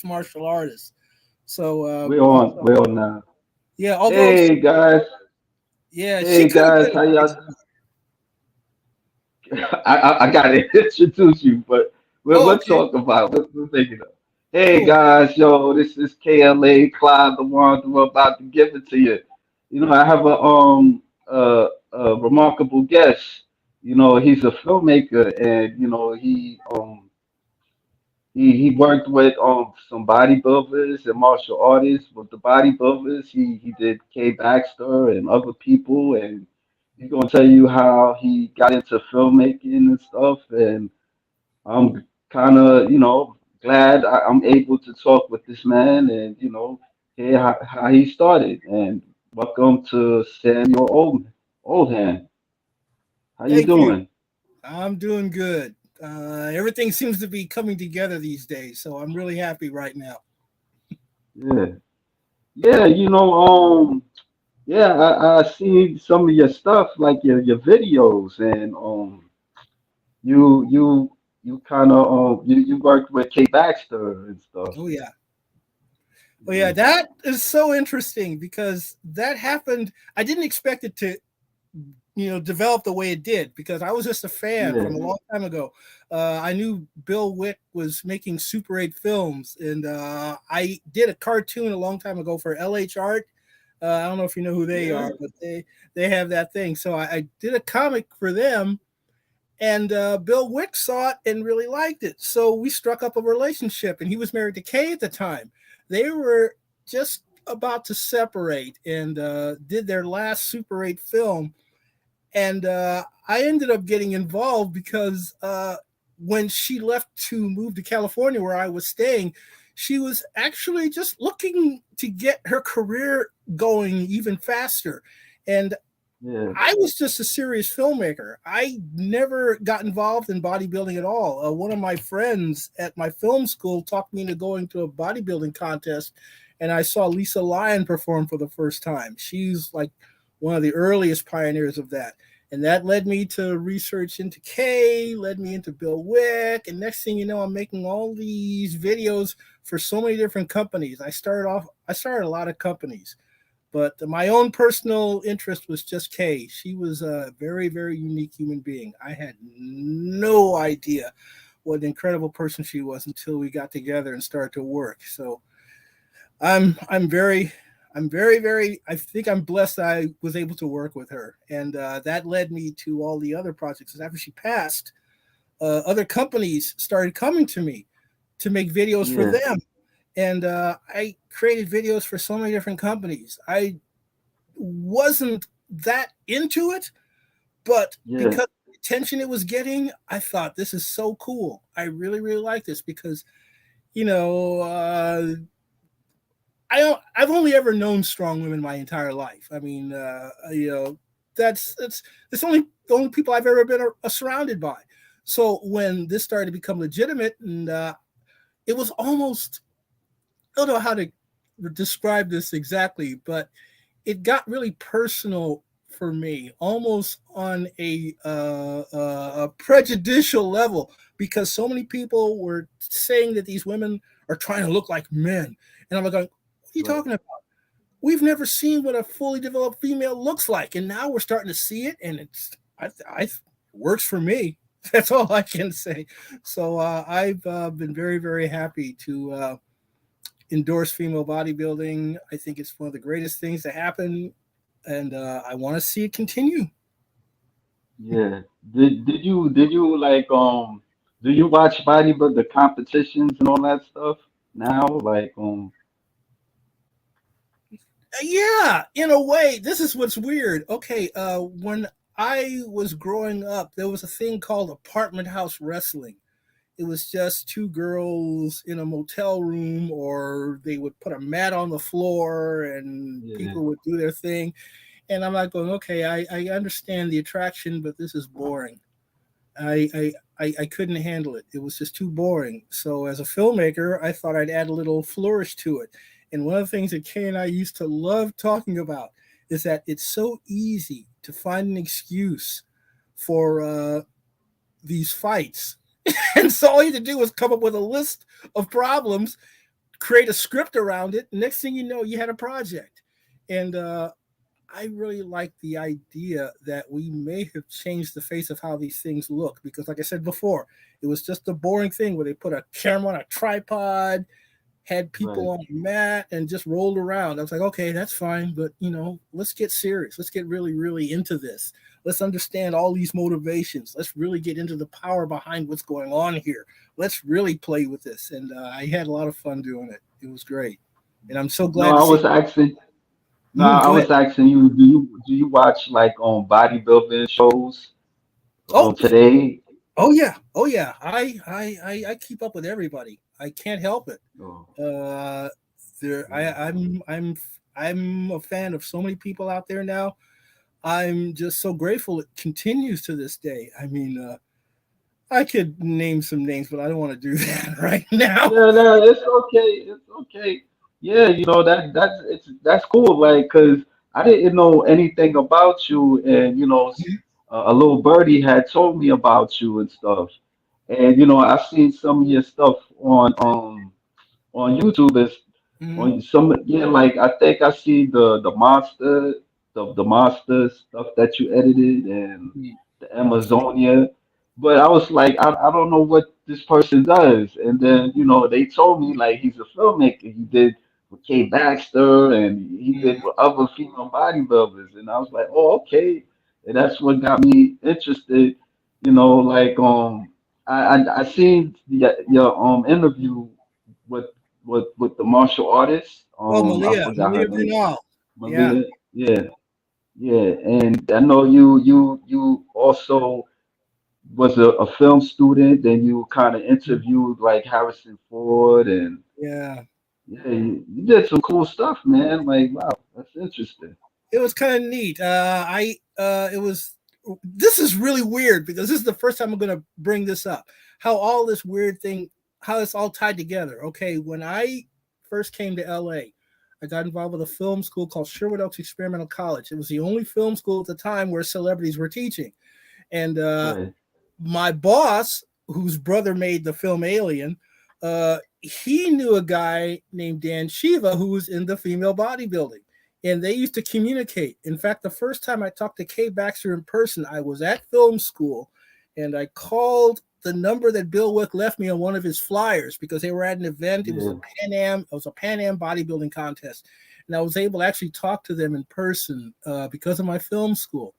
martial artist. So We're on now. yeah, although Hey guys, yeah, she hey could have guys, been how a y'all? big star. I gotta introduce you, but Oh, we'll okay, talk about it. We'll take it up. Hey cool. guys, yo, this is KLA Clyde, the one who about to give it to you. You know, I have a remarkable guest. You know, he's a filmmaker, and you know he worked with some bodybuilders and martial artists. With the bodybuilders, he did K Baxter and other people, and he's gonna tell you how he got into filmmaking and stuff. And I'm kind of glad I'm able to talk with this man and hear how he started. And welcome to Samuel Oldham. How you Thank you. doing? I'm doing good. Everything seems to be coming together these days, so I'm really happy right now. Yeah, yeah. Yeah, I see some of your stuff, like your videos, and you you you kind of you worked with Kay Baxter and stuff. Oh yeah. Oh yeah, Yeah, that is so interesting because that happened. I didn't expect it to, develop the way it did because I was just a fan yeah, from a long time ago. I knew Bill Wick was making Super 8 films, and I did a cartoon a long time ago for LH Art. I don't know if you know who they yeah, are, but they have that thing. So I did a comic for them, and Bill Wick saw it and really liked it. So we struck up a relationship, and he was married to Kay at the time. They were just about to separate and did their last Super 8 film. And I ended up getting involved because when she left to move to California, where I was staying, she was actually just looking to get her career going even faster. And yeah, I was just a serious filmmaker. I never got involved in bodybuilding at all. One of my friends at my film school talked me into going to a bodybuilding contest, and I saw Lisa Lyon perform for the first time. She's like one of the earliest pioneers of that. And that led me to research into Kay, led me into Bill Wick, and next thing you know, I'm making all these videos for so many different companies. I started a lot of companies, but my own personal interest was just Kay. She was a very, very unique human being. I had no idea what an incredible person she was until we got together and started to work. So I'm very very. I think I'm blessed that I was able to work with her, and that led me to all the other projects. After she passed, other companies started coming to me to make videos for yeah, them, and I created videos for so many different companies. I wasn't that into it, but yeah, because of the attention it was getting, I thought this is so cool. I really, really like this because you know I've only ever known strong women my entire life. I mean, that's only the only people I've ever been surrounded by. So when this started to become legitimate, and it was almost, I don't know how to describe this exactly, but it got really personal for me, almost on a prejudicial level, because so many people were saying that these women are trying to look like men, and I'm like, going, "What are you right, talking about? We've never seen what a fully developed female looks like, and now we're starting to see it, and I works for me." That's all I can say. So I've been very, very happy to endorse female bodybuilding. I think it's one of the greatest things to happen, and I want to see it continue. yeah. Did you like do you watch the competitions and all that stuff now? Like Yeah, in a way, this is what's weird. Okay, when I was growing up, there was a thing called apartment house wrestling. It was just two girls in a motel room, or they would put a mat on the floor and yeah, people would do their thing. And I'm like going, okay, I understand the attraction, but this is boring. I couldn't handle it. It was just too boring. So as a filmmaker, I thought I'd add a little flourish to it. And one of the things that Kay and I used to love talking about is that it's so easy to find an excuse for these fights. And so all you had to do was come up with a list of problems, create a script around it. Next thing you know, you had a project. And I really like the idea that we may have changed the face of how these things look because, like I said before, it was just a boring thing where they put a camera on a tripod, had people Right. on a mat, and just rolled around. I was like, okay, that's fine, but let's get serious. Let's get really, really into this. Let's understand all these motivations. Let's really get into the power behind what's going on here. Let's really play with this. And I had a lot of fun doing it. It was great, and I'm so No, glad to I see. was asking. No, I Go ahead. was asking you. Do you watch like bodybuilding shows Oh, today? oh yeah, oh yeah. I keep up with everybody. I can't help it. Oh, Uh, there, yeah. I'm a fan of so many people out there now. I'm just so grateful it continues to this day. I mean, I could name some names, but I don't want to do that right now. Yeah, no, it's okay. It's okay. Yeah, that's cool. Like, cause I didn't know anything about you, and a little birdie had told me about you and stuff. And I seen some of your stuff on YouTube is Mhm. on some, yeah, like I think I see the monster stuff that you edited and Mhm. the Amazonia, but I was like I don't know what this person does, and then they told me like he's a filmmaker. He did with Kay Baxter and he did with other female bodybuilders, and I was like, oh, okay, and that's what got me interested. Like I seen your interview with with the martial artist. Oh, I Malia, forgot her Malia name. Brunal. Yeah, Malia. Yeah, yeah. And I know you also was a film student. Then you kind of interviewed like Harrison Ford, and yeah. yeah, you did some cool stuff, man. Like, wow, that's interesting. It was kind of neat. I it was. This is really weird because this is the first time I'm going to bring this up. How all this weird thing, how it's all tied together. Okay, when I first came to LA, I got involved with a film school called Sherwood Oaks Experimental College. It was the only film school at the time where celebrities were teaching, and Right. my boss, whose brother made the film Alien, he knew a guy named Dan Shiva who was in the female bodybuilding. And they used to communicate. In fact, the first time I talked to Kay Baxter in person, I was at film school and I called the number that Bill Wick left me on one of his flyers because they were at an event. It was a Yeah. Pan Am, it was a Pan Am bodybuilding contest. And I was able to actually talk to them in person because of my film school.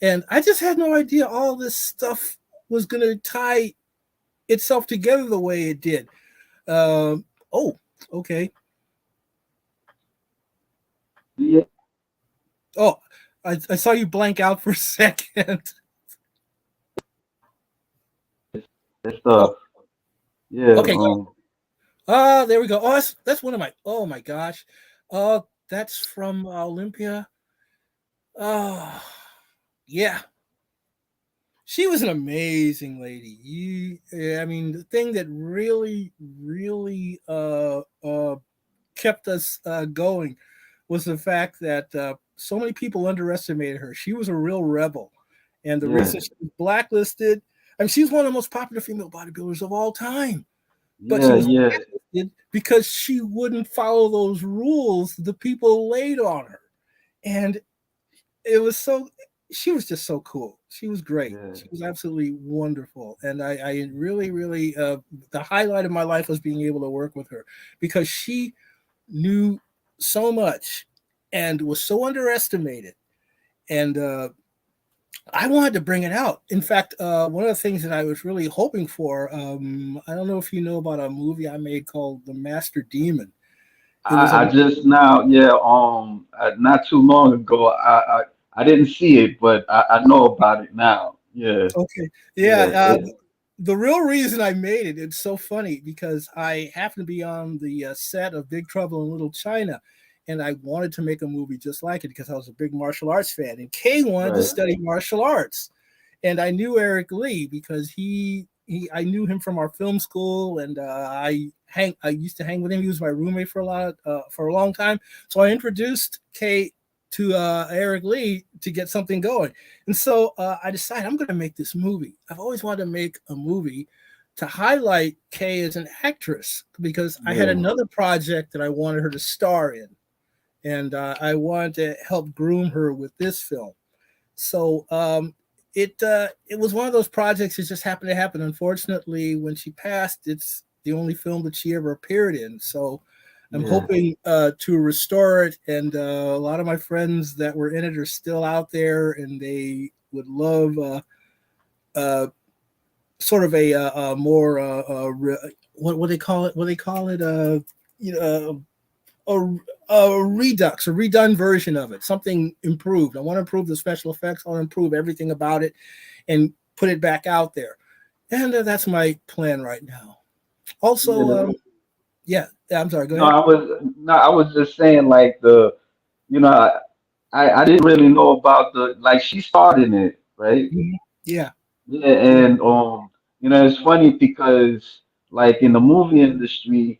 And I just had no idea all this stuff was going to tie itself together the way it did. Oh, okay. Yeah. Oh, I saw you blank out for a second. That Oh, stuff. Yeah. okay. There we go. Oh, that's one of my. Oh my gosh. That's from Olympia. Oh, yeah. She was an amazing lady. I mean, the thing that really, really kept us going was the fact that so many people underestimated her. She was a real rebel. And the Yeah. reason she was blacklisted, I mean, she's one of the most popular female bodybuilders of all time, but she Yeah. was Yeah. blacklisted because she wouldn't follow those rules the people laid on her. And it was so, she was just so cool. She was great. Yeah. She was absolutely wonderful. And I really, really, the highlight of my life was being able to work with her because she knew so much and was so underestimated. And I wanted to bring it out. In fact, one of the things that I was really hoping for, I don't know if you know about a movie I made called The Master Demon. It was a I just now, yeah, not too long ago, I didn't see it, but I know about it now. Yeah, okay, yeah. yeah, The real reason I made it, it's so funny because I happened to be on the set of Big Trouble in Little China, and I wanted to make a movie just like it because I was a big martial arts fan, and Kay wanted to right, study martial arts, and I knew Eric Lee because he I knew him from our film school, and I used to hang with him. He was my roommate for a long time, so I introduced Kay to Eric Lee to get something going. And so I decided I'm going to make this movie. I've always wanted to make a movie to highlight Kay as an actress because I had Yeah, another project that I wanted her to star in, and I wanted to help groom her with this film. So it was one of those projects that just happened to happen. Unfortunately, when she passed, it's the only film that she ever appeared in. So I'm yeah, hoping to restore it, and a lot of my friends that were in it are still out there, and they would love uh, sort of a more what they call it? What they call it? You know, a redux, a redone version of it, something improved. I want to improve the special effects. I want to improve everything about it, and put it back out there. And that's my plan right now. yeah. Also, yeah, I'm sorry. Go No, ahead. I was just saying like you know, I didn't really know about the like she starred in it, right? Mhm. Yeah, Yeah, yeah. and it's funny because like in the movie industry,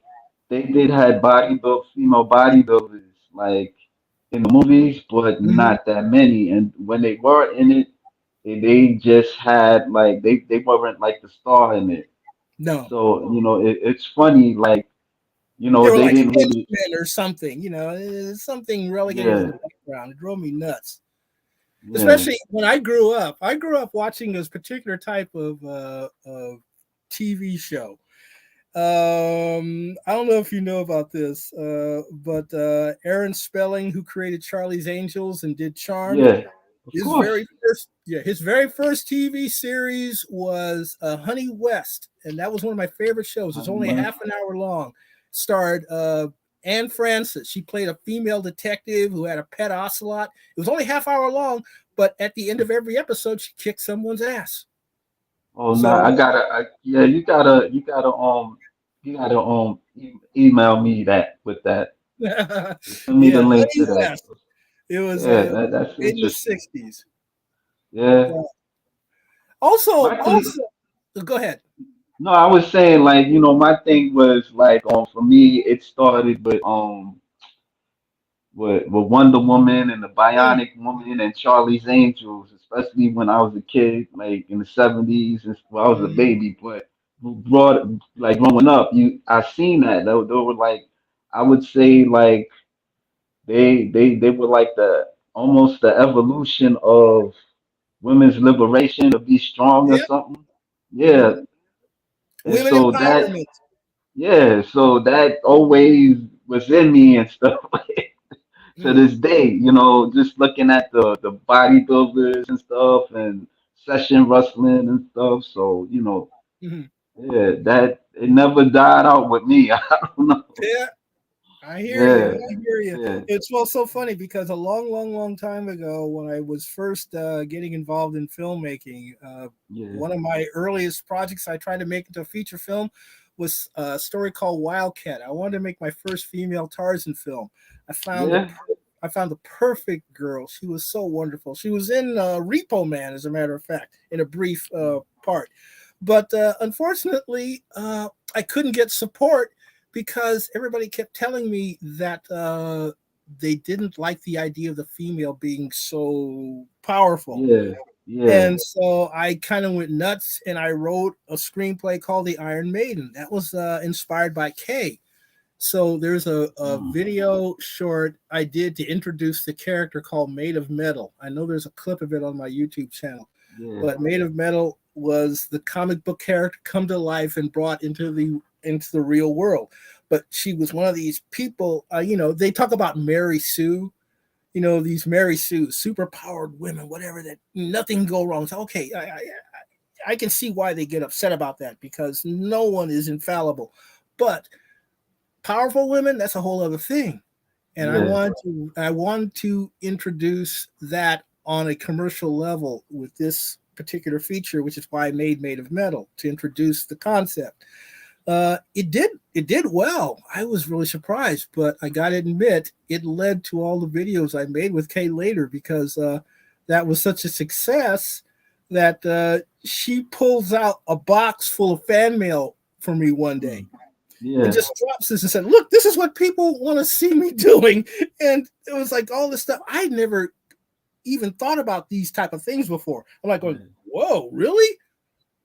they did had female bodybuilders like in the movies, but Hmm. not that many. And when they were in it, they just had like they weren't like the star in it. No, So it's funny like they were they like didn't really. henchmen or something. Something relegated to Yeah, the background. It drove me nuts. yeah, Especially when I grew up. I grew up watching this particular type of TV show. I don't know if you know about this, but Aaron Spelling, who created Charlie's Angels and did Charmed, yeah. Of course. his very first TV series was Honey West, and that was one of my favorite shows. It's Honey only West. half an hour long. Starred Anne Francis. She played a female detective who had a pet ocelot. It was only half hour long, but at the end of every episode, she kicked someone's ass. Oh no, So yeah, you gotta email me that with that. yeah, Send me the link Honey to that. West. It was Yeah, that's made in the interesting. '60s. But Yeah. also, My thing, go ahead. no, I was saying like, my thing was like for me it started with Wonder Woman and the Mm, Bionic Woman and Charlie's Angels, especially when I was a kid, like in the '70s, and well, I was a mhm. baby, but brought like growing up, I seen that they were like, I would say like they were like the almost the evolution of women's liberation to be strong or Yeah. something. Yeah, Mhm. and Women so that empowerment. yeah, so that always was in me and stuff. To Mm, this day, just looking at the bodybuilders and stuff and session wrestling and stuff. So, mhm. yeah, that it never died out with me. I don't know. Yeah, I hear you. Yeah, I hear you. yeah, It's well so funny because a long, long, long time ago, when I was first getting involved in filmmaking, yeah, one of my earliest projects I tried to make into a feature film was a story called Wildcat. I wanted to make my first female Tarzan film. I found the yeah, per- I found the perfect girl. She was so wonderful. She was in Repo Man, as a matter of fact, in a brief part. But unfortunately, I couldn't get support because everybody kept telling me that they didn't like the idea of the female being so powerful. yeah, yeah, And so I kind of went nuts and I wrote a screenplay called The Iron Maiden. That was inspired by Kay. So there's a mm, video short I did to introduce the character called Made of Metal. I know there's a clip of it on my YouTube channel, yeah, but Made of Metal was the comic book character come to life and brought into the real world. But she was one of these people. They talk about Mary Sue. These Mary Sue, super powered women, whatever, that nothing can go wrong. So okay, I can see why they get upset about that because no one is infallible, but powerful women, that's a whole other thing. And I yeah, want to introduce that on a commercial level with this particular feature, which is why I made of Metal, to introduce the concept. It did well. I was really surprised, but I got to admit, it led to all the videos I made with Kay later because that was such a success that she pulls out a box full of fan mail for me one day mm, and yeah, just drops this and said, "Look, this is what people want to see me doing." And it was like all this stuff. I never even thought about these type of things before. I'm like going, yeah, "Whoa, really?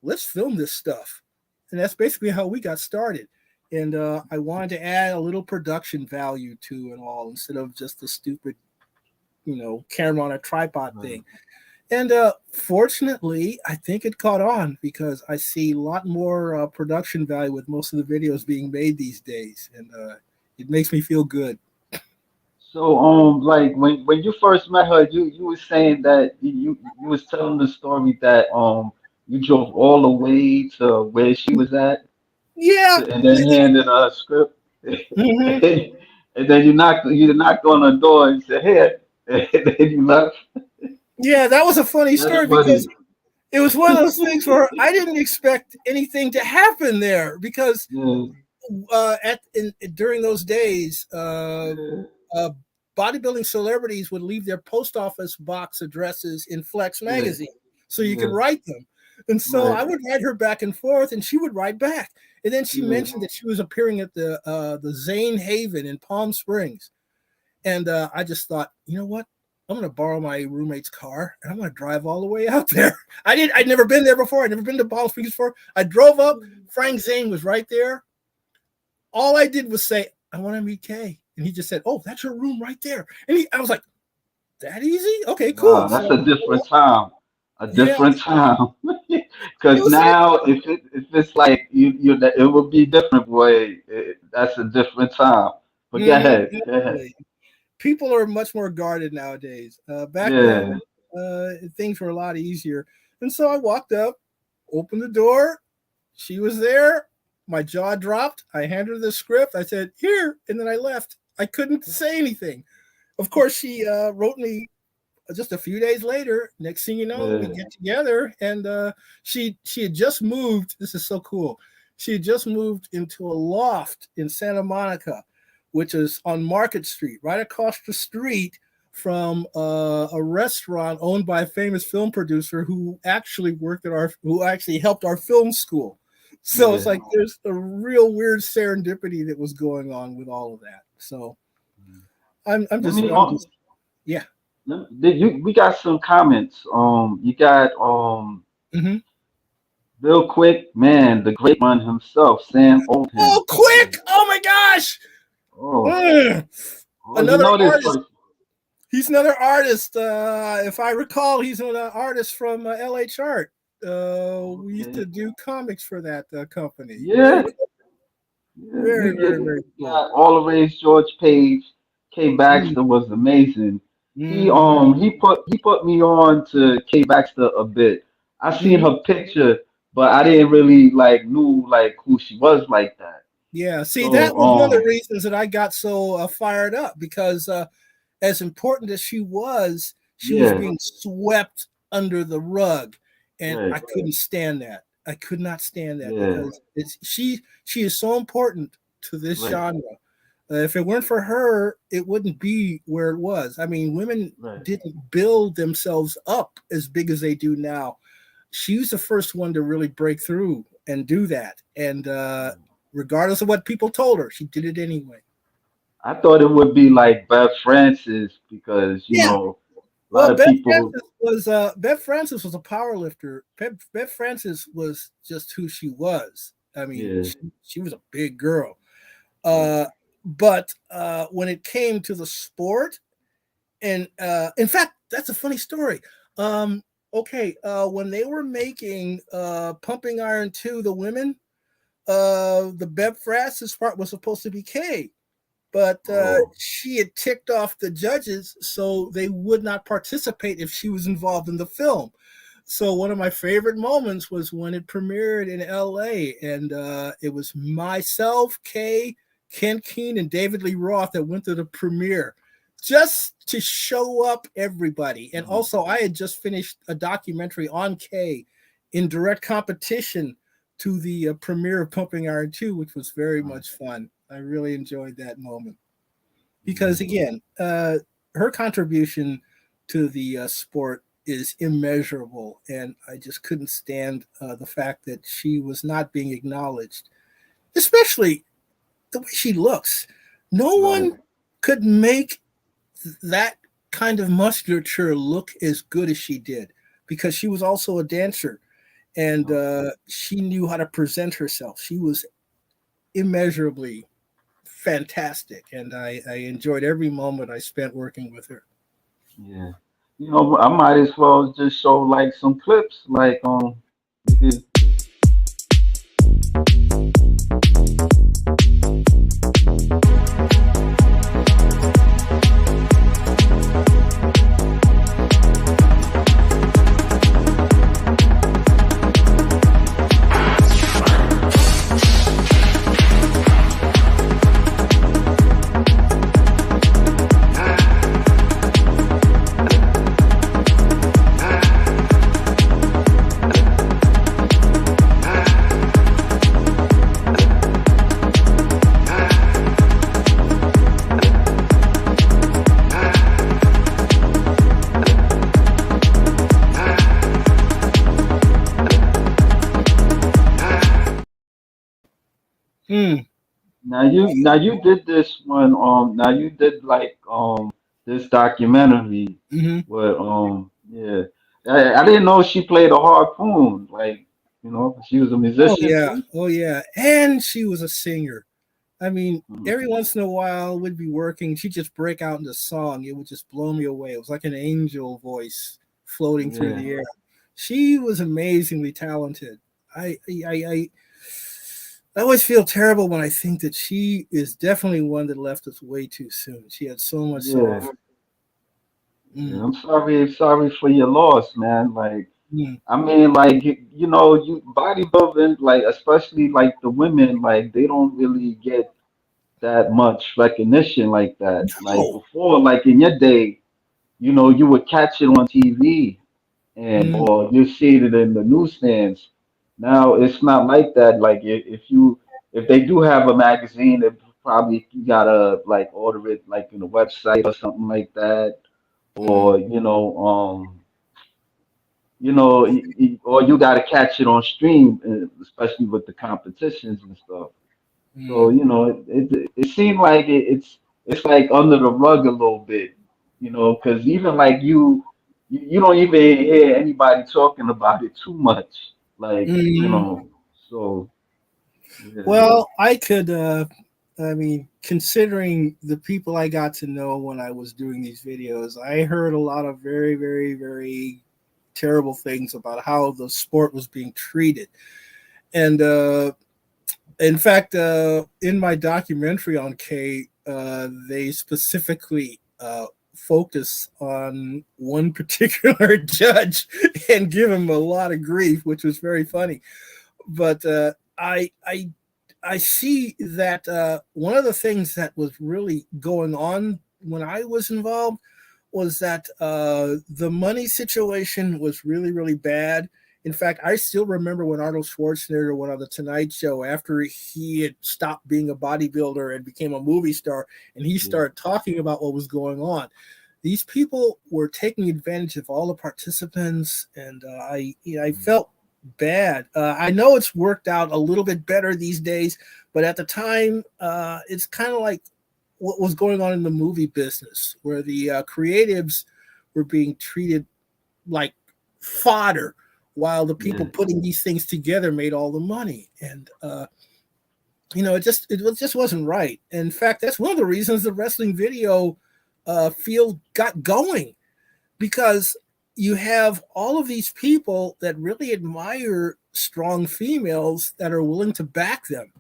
Let's film this stuff." And that's basically how we got started. And I wanted to add a little production value to it all instead of just the stupid, camera on a tripod thing. And fortunately, I think it caught on because I see a lot more production value with most of the videos being made these days, and it makes me feel good. So like when you first met her, you was saying that you was telling the story that you drove all the way to where she was at Yeah. and then handed her a script. Hmm. And then you knocked on the door and said, "Hey," and then you left. Yeah, that was a funny That's story because funny. it was one of those things where I didn't expect anything to happen there because Yeah, during those days, yeah, uh, bodybuilding celebrities would leave their post office box addresses in Flex yeah, magazine, so you could yeah. write them. And so Right. I would write her back and forth, and she would write back. And then she Yeah. mentioned that she was appearing at the Zane Haven in Palm Springs, and I just thought, you know what? I'm going to borrow my roommate's car and I'm going to drive all the way out there. I'd never been there before. I'd never been to Palm Springs before. I drove up. Frank Zane was right there. All I did was say, I want to meet Kay. And he just said, oh, that's your room right there. And I was like, that easy? Okay, Wow, cool. that's So, a different time. A yeah, different time. it Because was like, now, if it's like it would be different way. That's a different time. But go ahead. Go ahead. definitely. People are much more guarded nowadays. Back then, Yeah. things were a lot easier. And so I walked up, opened the door. She was there. My jaw dropped. I handed her the script. I said, here. And then I left. I couldn't say anything. Of course, she wrote me just a few days later. Next thing you know, we Yeah. get together, and she had just moved. This is so cool. She had just moved into a loft in Santa Monica, which is on Market Street, right across the street from a restaurant owned by a famous film producer who actually helped our film school. So it's Yeah. like there's a real weird serendipity that was going on with all of that. So Let me I'm just yeah. we got some comments. You got Mm-hmm. real quick, man, the great one himself, Sam Oldham. Oh, quick! Oh my gosh! Oh, Mm. oh, you Another know this artist. person. He's another artist. If I recall, he's an artist from LH Art. We used to Okay. do comics for that company. Very, Yeah. Yeah, very, very, very you cool. got all the ways George Page, K Baxter was amazing. Mm-hmm. He put me on to K Baxter a bit. I seen Mm-hmm. her picture, but I didn't really like knew like who she was like that. Yeah. See, that So was one of the reasons that I got so fired up because as important as she was yeah, being swept under the rug, and I right, couldn't stand that. I could not stand that yeah, because she is so important to this right, genre. If it weren't for her, it wouldn't be where it was. I mean, women right. didn't build themselves up as big as they do now. She was the first one to really break through and do that. And regardless of what people told her, she did it anyway. I thought it would be like Beth Francis because Yeah. a lot Well, of people. Beth Francis was a power lifter. Beth Francis was just who she was. I mean, Yeah, she was a big girl. right. Uh, but when it came to the sport, and in fact, that's a funny story. Okay, when they were making Pumping Iron 2, the women, the Beth Francis part was supposed to be Kay, but Oh, she had ticked off the judges, so they would not participate if she was involved in the film. So one of my favorite moments was when it premiered in LA, and it was myself, Kay, Ken Keene, and David Lee Roth that went to the premiere just to show up everybody. And mhm, also, I had just finished a documentary on Kay in direct competition to the premiere of Pumping Iron 2, which was very mhm, much fun. I really enjoyed that moment because, mhm. again, her contribution to the sport is immeasurable, and I just couldn't stand the fact that she was not being acknowledged, especially the way she looks. No Right. one could make that kind of musculature look as good as she did because she was also a dancer. and Okay. she knew how to present herself. She was immeasurably fantastic, and I enjoyed every moment I spent working with her. Yeah. I might as well just show like some clips. Like we could. Mm, Now you did this one. Now you did like this documentary hmm. where yeah. I didn't know she played a harpoon. Like she was a Oh musician yeah, too. oh yeah, and she was a singer. I mean, every Mhm. once in a while we'd be working, she'd just break out into song. It would just blow me away. It was like an angel voice floating through Yeah. the air. She was amazingly talented. I I I, I I always feel terrible when I think that she is definitely one that left us way too soon. She had so much to Yeah. offer. Yeah. Mm, I'm sorry for your loss, man. Like mm, I mean, like you bodybuilding, like especially like the women, like they don't really get that much recognition like that. Like no. before, like in your day, you would catch it on TV and Mm, or you see it in the newsstands. Now it's not like that. Like if they do have a magazine, it probably you gotta like order it like in a website or something like that, mm, or or you gotta catch it on stream, especially with the competitions and stuff. So mm, it seemed like it's like under the rug a little bit, because even like you don't even hear anybody talking about it too much, like mm. So yeah, Well, I could. I mean, considering the people I got to know when I was doing these videos, I heard a lot of very, very, very terrible things about how the sport was being treated. And in fact, in my documentary on Kay, they specifically focus on one particular judge and give him a lot of grief, which was very funny. But I see that one of the things that was really going on when I was involved was that the money situation was really, really bad. In fact, I still remember when Arnold Schwarzenegger went on the Tonight Show after he had stopped being a bodybuilder and became a movie star, and he yeah, started talking about what was going on. These people were taking advantage of all the participants, and I felt bad. I know it's worked out a little bit better these days, but at the time, it's kind of like what was going on in the movie business, where the creatives were being treated like fodder, while the people yeah, putting these things together made all the money. And it just wasn't right. In fact, that's one of the reasons the wrestling video field got going, because you have all of these people that really admire strong females that are willing to back them,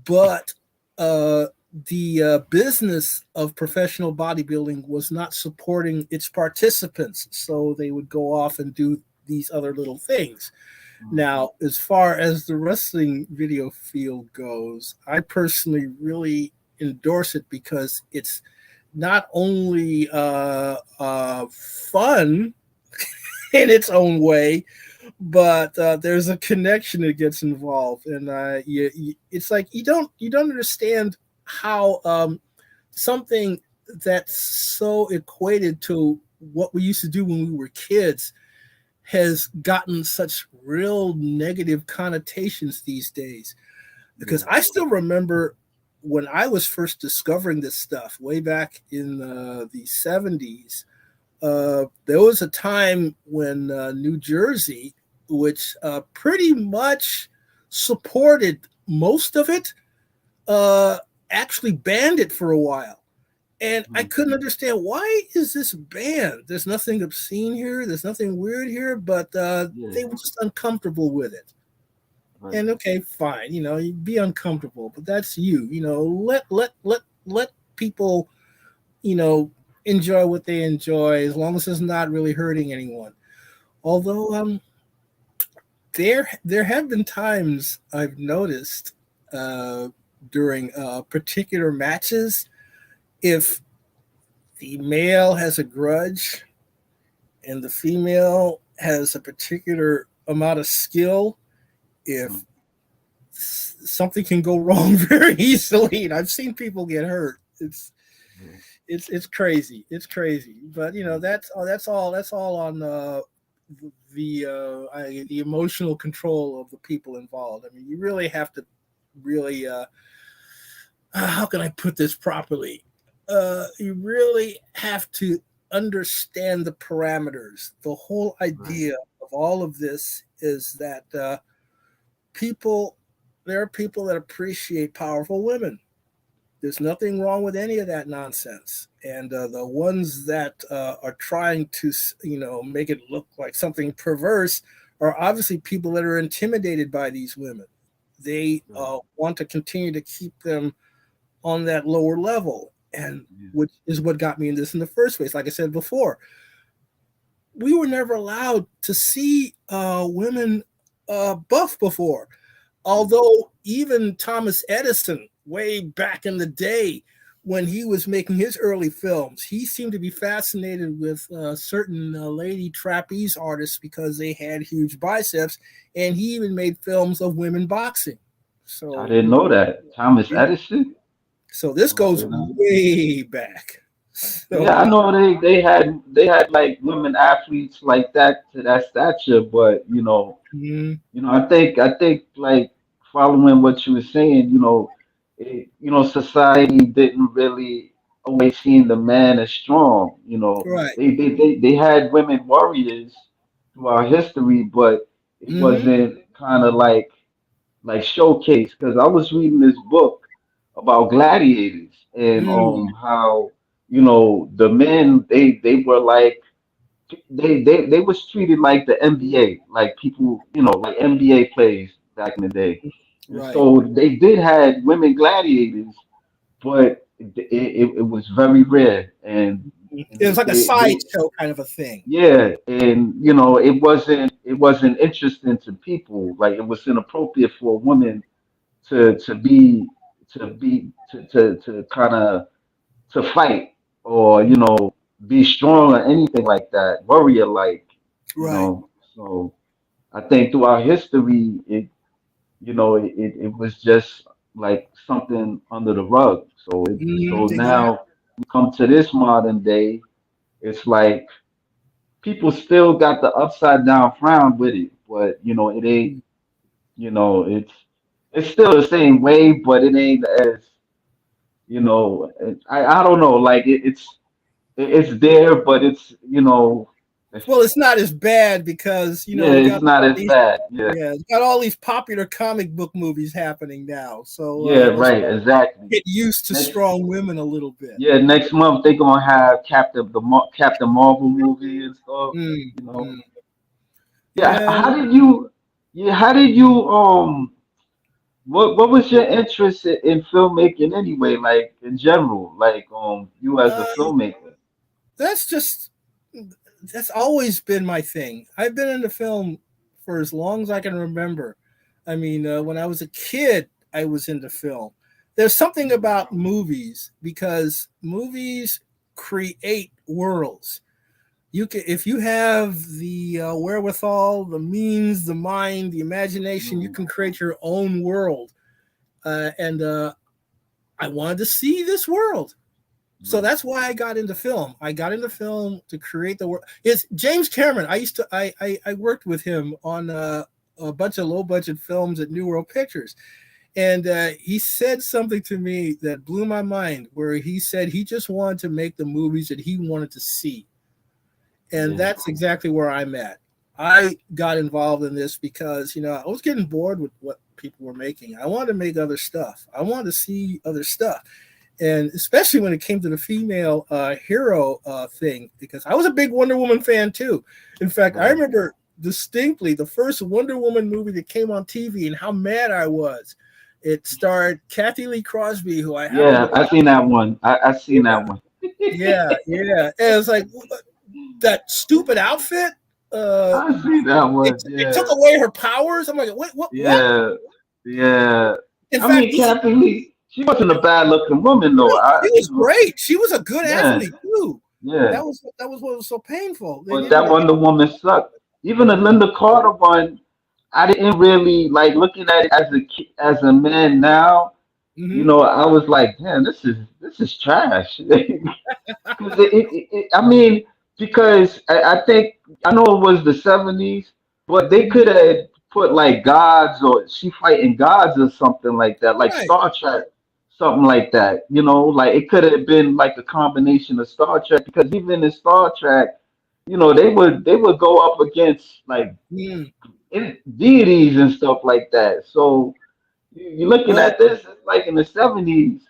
but the business of professional bodybuilding was not supporting its participants, so they would go off and do these other little things. mhm, Now, as far as the wrestling video field goes, I personally really endorse it because it's not only fun in its own way, but there's a connection that gets involved, and it's like you don't understand how something that's so equated to what we used to do when we were kids has gotten such real negative connotations these days. Because yeah, I still remember when I was first discovering this stuff way back in the 70s. There was a time when New Jersey which pretty much supported most of it, uh, actually banned it for a while. And I Mm. couldn't understand, why is this banned? There's nothing obscene here. There's nothing weird here, but Yeah, they were just uncomfortable with it. right, And okay, fine, you be uncomfortable, but that's you. Let people, you know, enjoy what they enjoy as long as it's not really hurting anyone. Although there have been times I've noticed uh, during particular matches, if the male has a grudge and the female has a particular amount of skill, if mm, something can go wrong very easily, and I've seen people get hurt. yeah, It's crazy. It's crazy. But mm, that's all on the emotional control of the people involved. I mean, you really have to really how can I put this properly? You really have to understand the parameters. The whole right, idea of all of this is that people, there are people that appreciate powerful women. There's nothing wrong with any of that nonsense. And the ones that are trying to, make it look like something perverse are obviously people that are intimidated by these women. They right, want to continue to keep them on that lower level, and yeah, which is what got me in this in the first place. Like I said before, we were never allowed to see women buff before. yeah, Although even Thomas Edison, way back in the day when he was making his early films, he seemed to be fascinated with certain lady trapeze artists because they had huge biceps, and he even made films of women boxing. I So didn't know that. Thomas yeah. Edison? So this Oh, I goes didn't know. way back. Yeah, So I know they had like women athletes like that to that stature, but I think like following what you were saying, society didn't really always see the man as strong. right. They had women warriors throughout history, but it Hmm. wasn't kind of like showcase because I was reading this book about gladiators and Mm, how the men they were like they was treated like the NBA, like people, like NBA players back in the day. And right. so they did had women gladiators, but it was very rare. And It was like a they sideshow kind of a thing. yeah, and it wasn't interesting to people. Like it was inappropriate for a woman to kind of to fight or be strong or anything like that, warrior like, you Right. know. So I think throughout history, it was just like something under the rug. So Exactly. now we come to this modern day, it's like people still got the upside down frown with it, but it ain't, it's still the same way, but it ain't as, I don't know, like it's there, but it's Well, it's not as bad because yeah, we got it's not all as these, bad. Yeah, yeah, we got all these popular comic book movies happening now. So yeah, let's right, exactly. get used to Next, strong women a little bit. yeah, next month they gonna have Captain Marvel movie and stuff. Mm, You know, mm. yeah. Yeah. How did you what was your interest in filmmaking anyway? Like in general, like you as a Uh, filmmaker. that's just that's always been my thing. I've been into film for as long as I can remember. I mean, when I was a kid, I was into film. There's something Mhm. about movies because movies create worlds. You can, if you have the wherewithal, the means, the mind, the imagination, you Mhm. can create your own world. And I wanted to see this world. So Right. that's why I got into film. I got into film to create the world. It's James Cameron. I worked with him on a bunch of low budget films at New World Pictures, and he said something to me that blew my mind. Where he said he just wanted to make the movies that he wanted to see, and Yeah. that's exactly where I'm at. I got involved in this because, I was getting bored with what people were making. I wanted to make other stuff. I wanted to see other stuff. And especially when it came to the female hero thing, because I was a big Wonder Woman fan too. In fact, I Right. remember distinctly the first Wonder Woman movie that came on TV and how mad I was. It starred Kathy Lee Crosby, who I happen Yeah, to, I seen that one. I seen yeah, that one. yeah. And it's like that stupid outfit. Uh, I seen that it, one. it took Yeah, away her powers. I'm like, what? yeah, yeah. In I fact, mean, Kathy Lee, she wasn't a bad looking woman though. she was great. She was a good Yeah, athlete too. yeah. That was what was so painful. They But didn't that make. Wonder Woman sucked. Even the Linda Carter one, I didn't really like looking at it as as a man now. You Mhm. know, I was like, damn, this is trash. Because I mean, because I think I know it was the '70s, but they Mhm. could have put like gods or she fighting gods or something like that, like Right. Star Trek, something like that. You know, like it could have been like a combination of Star Trek because even in Star Trek, they would go up against like Mm. deities and stuff like that. So you're looking Well, at this, it's like in the '70s,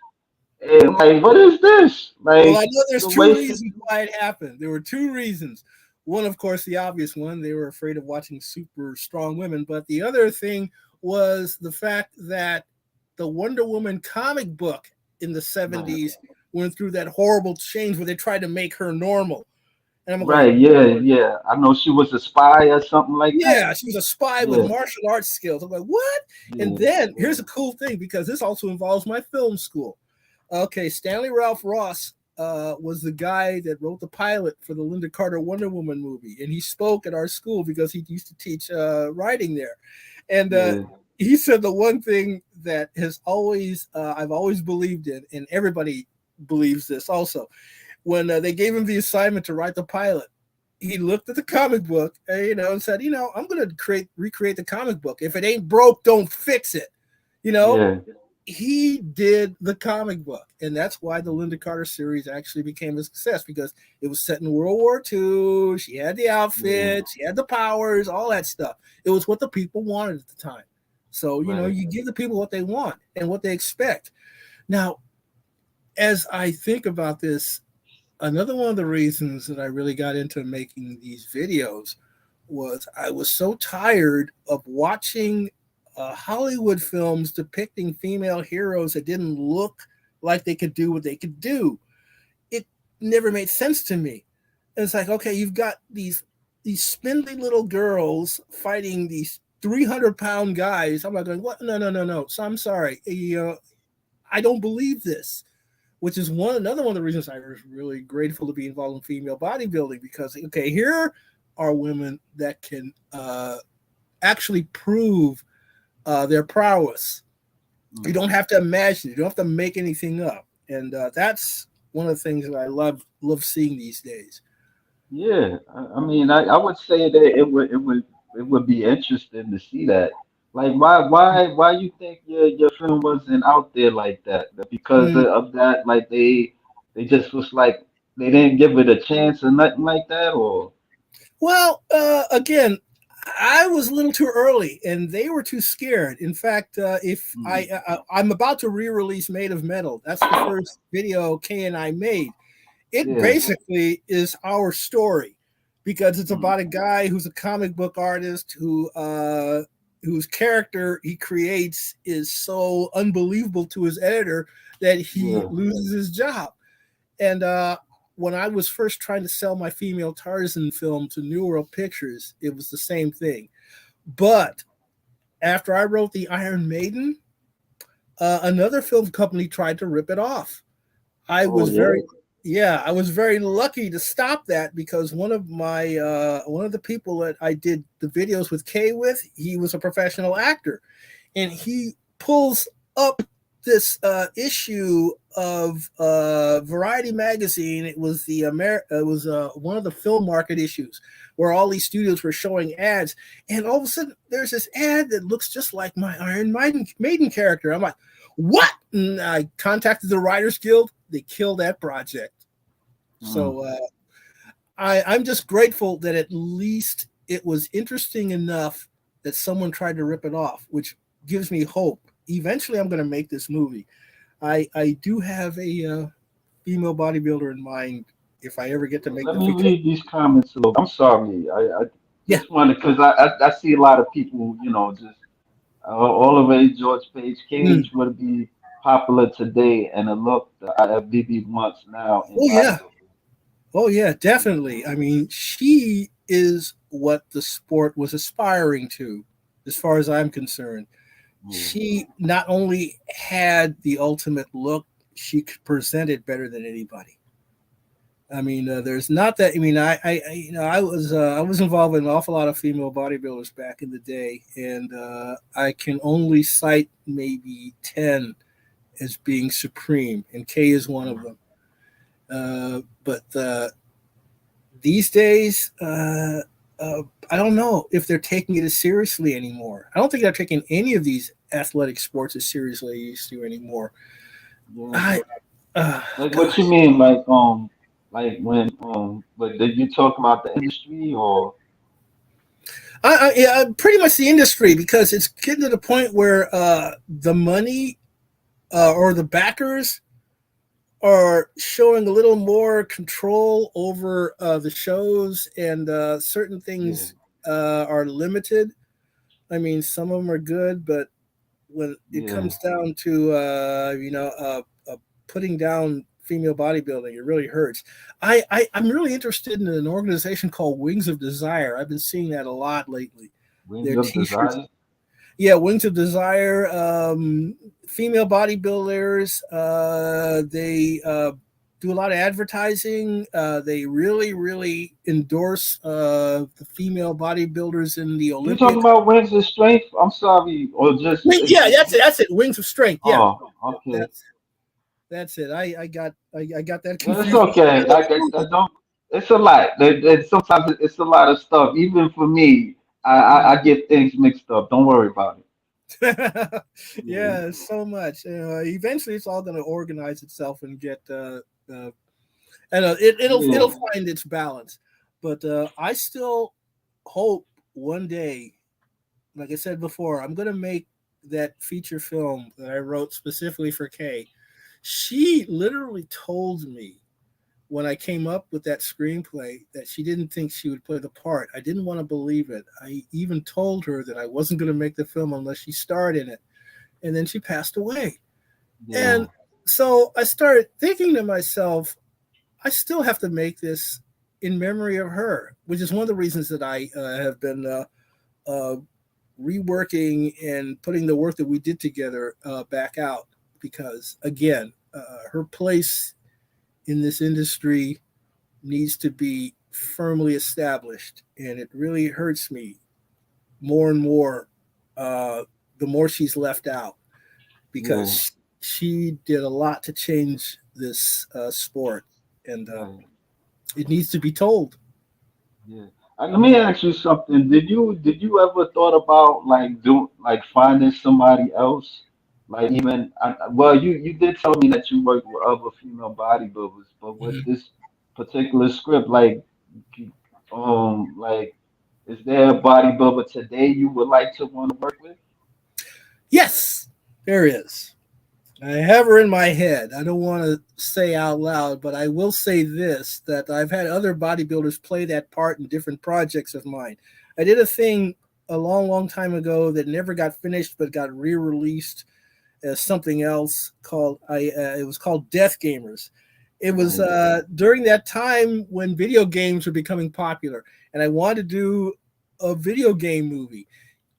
and like, what is this? well, I Like know there's the two way she. reasons why it happened. There were two reasons. One, of course, the obvious one, they were afraid of watching super strong women. But the other thing was the fact that the Wonder Woman comic book in the Right. 70s went through that horrible change where they tried to make her normal. And I'm going, Right, yeah, yeah. I know she was a spy or something like that. yeah, she was a spy with Yeah, martial arts skills. I'm like, what? And yeah, then yeah, here's a cool thing because this also involves my film school. Okay, Stanley Ralph Ross was the guy that wrote the pilot for the Linda Carter Wonder Woman movie, and he spoke at our school because he used to teach writing there. And yeah, he said the one thing that has always I've always believed in, and everybody believes this also. When they gave him the assignment to write the pilot, he looked at the comic book, and said, I'm going to recreate the comic book. If it ain't broke, don't fix it. You know, yeah, he did the comic book, and that's why the Linda Carter series actually became a success because it was set in World War II. She had the yeah. outfit, she had the powers, all that stuff. It was what the people wanted at the time. So Right. you give the people what they want and what they expect. Now, as I think about this, another one of the reasons that I really got into making these videos was I was so tired of watching Hollywood films depicting female heroes that didn't look like they could do what they could do. It never made sense to me. And it's like, okay, you've got these spindly little girls fighting these 300-pound guys. I'm like going, what? No, no, no, no. So I'm sorry. I don't believe this, which is another one of the reasons I was really grateful to be involved in female bodybuilding because okay, here are women that can actually prove their prowess. You Mm. don't have to imagine. You don't have to make anything up, and that's one of the things that I love seeing these days. Yeah. I mean, I would say that it would be interesting to see that. Like, why you think your film wasn't out there like that? Because Mm. of that, like they just was like they didn't give it a chance or nothing like that, or. Well, again, I was a little too early, and they were too scared. In fact, if Mm. I'm about to re-release Made of Metal. That's the first video Kay and I made. It Yeah. basically is our story because it's Mm. about a guy who's a comic book artist whose character he creates is so unbelievable to his editor that he Yeah. loses his job. And when I was first trying to sell my female Tarzan film to New World Pictures, it was the same thing. But after I wrote the Iron Maiden, another film company tried to rip it off. I Oh was yeah. very yeah, I was very lucky to stop that because one of the people that I did the videos with Kay with, he was a professional actor, and he pulls up this issue of Variety magazine. It was it was one of the film market issues where all these studios were showing ads, and all of a sudden there's this ad that looks just like my Maiden character. I'm like, what? And I contacted the Writers Guild. They killed that project. Mm. So I'm just grateful that at least it was interesting enough that someone tried to rip it off, which gives me hope. Eventually, I'm going to make this movie. I do have a female bodybuilder in mind if I ever get to make Let the me feature. read these comments a little. I'm sorry. I Yeah. just wanted because I see a lot of people, just all the way George Page Mm. Cage would be popular today, and it looked at BB once now in Oh yeah. bodybuilding. Oh yeah, definitely. I mean, she is what the sport was aspiring to, as far as I'm concerned. Yeah, She not only had the ultimate look, she could present it better than anybody. I mean, there's not that. I mean, I was involved in an awful lot of female bodybuilders back in the day, and I can only cite maybe 10 as being supreme, and Kay is one of yeah, them. But these days, I don't know if they're taking it as seriously anymore. I don't think they're taking any of these athletic sports as seriously as they used to anymore. yeah. I, Like what you gosh, mean, like when but did you talk about the industry or yeah, pretty much the industry because it's getting to the point where the money or the backers are showing a little more control over the shows, and certain yeah, things are limited. I mean, some of them are good, but when it yeah, comes down to putting down female bodybuilding, it really hurts. I'm really interested in an organization called Wings of Desire. I've been seeing that a lot lately. Wings Their of T-shirts, Desire? yeah, Wings of Desire. Female bodybuilders. They do a lot of advertising. They really, really endorse the female bodybuilders in the You talking Olympics. about Wings of Strength? I'm sorry, or just Yeah, that's it. That's it. Wings of Strength. Yeah, oh, okay. that's that's it. I got that No, it's confused. okay. I don't. It's a lot. Sometimes it's a lot of stuff. Even for me, I get things mixed up. Don't worry about it. Yeah, Yeah, so much. Eventually, it's all going to organize itself and get, and it'll yeah, find its balance. But I still hope one day, like I said before, I'm going to make that feature film that I wrote specifically for Kay. She literally told me when I came up with that screenplay that she didn't think she would play the part. I didn't want to believe it. I even told her that I wasn't going to make the film unless she starred in it. And then she passed away. yeah, And so I started thinking to myself, I still have to make this in memory of her, which is one of the reasons that I have been uh, reworking and putting the work that we did together back out. Because again, her place in this industry needs to be firmly established. And it really hurts me more and more the more she's left out yeah, because she did a lot to change this sport. And right. it needs to be told. Yeah. Let me ask you something. Did you ever thought about like finding somebody else? Like even well, you did tell me that you worked with other female bodybuilders, but with Mhm. this particular script, like is there a bodybuilder today you would like to want to work with? Yes, there is. I have her in my head. I don't want to say out loud, but I will say this that I've had other bodybuilders play that part in different projects of mine. I did a thing a long, long time ago that never got finished but got re released as something else called it was called Death Gamers. It was Right. during that time when video games were becoming popular, and I wanted to do a video game movie.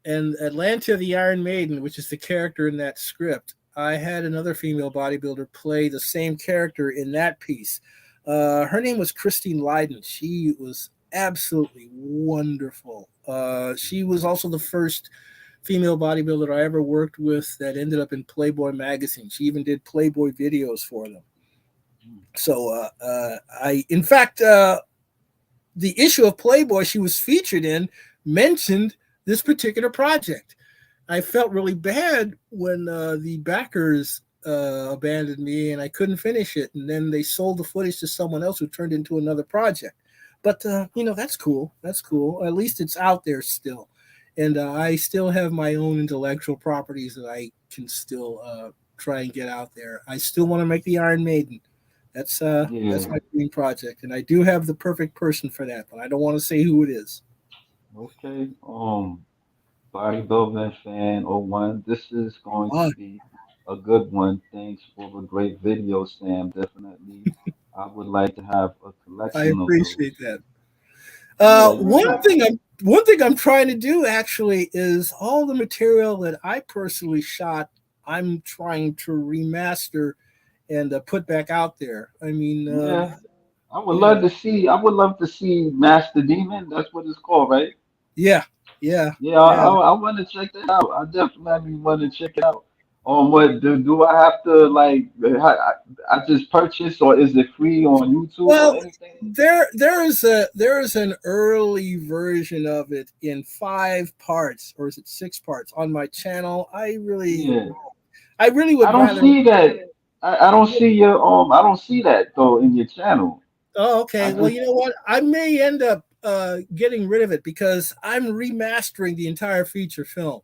And Atlanta the Iron Maiden, which is the character in that script, I had another female bodybuilder play the same character in that piece. Her name was Christine Lydon. She was absolutely wonderful. She was also the first female bodybuilder I ever worked with that ended up in Playboy magazine. She even did Playboy videos for them. So in fact, the issue of Playboy she was featured in mentioned this particular project. I felt really bad when the backers abandoned me and I couldn't finish it. And then they sold the footage to someone else who turned into another project. But that's cool. That's cool. At least it's out there still, and I still have my own intellectual properties that I can still try and get out there. I still want to make the Iron Maiden. That's Yeah. my dream project, and I do have the perfect person for that, but I don't want to say who it is. Okay. Bodybuilding fan oh 01. This is going to Oh, be a good one. Thanks for the great video, Sam. Definitely. I would like to have a I collection of appreciate those. that. Yeah, you One should. thing I'm trying to do actually is all the material that I personally shot. I'm trying to remaster and put back out there. I mean, Yeah. I would yeah, love to see. I would love to see Master Demon. That's what it's called, right? yeah, yeah, Yeah, yeah. I want to check that out. I definitely want to check it out. What do I have to like? I just purchase, or is it free on YouTube or Well, anything? there is an early version of it in 5 parts, or is it 6 parts on my channel. Yeah, I really I would don't rather. see that. I don't see your I don't see that though in your channel. Oh, I okay. Well, just you know what? I may end up getting rid of it because I'm remastering the entire feature film.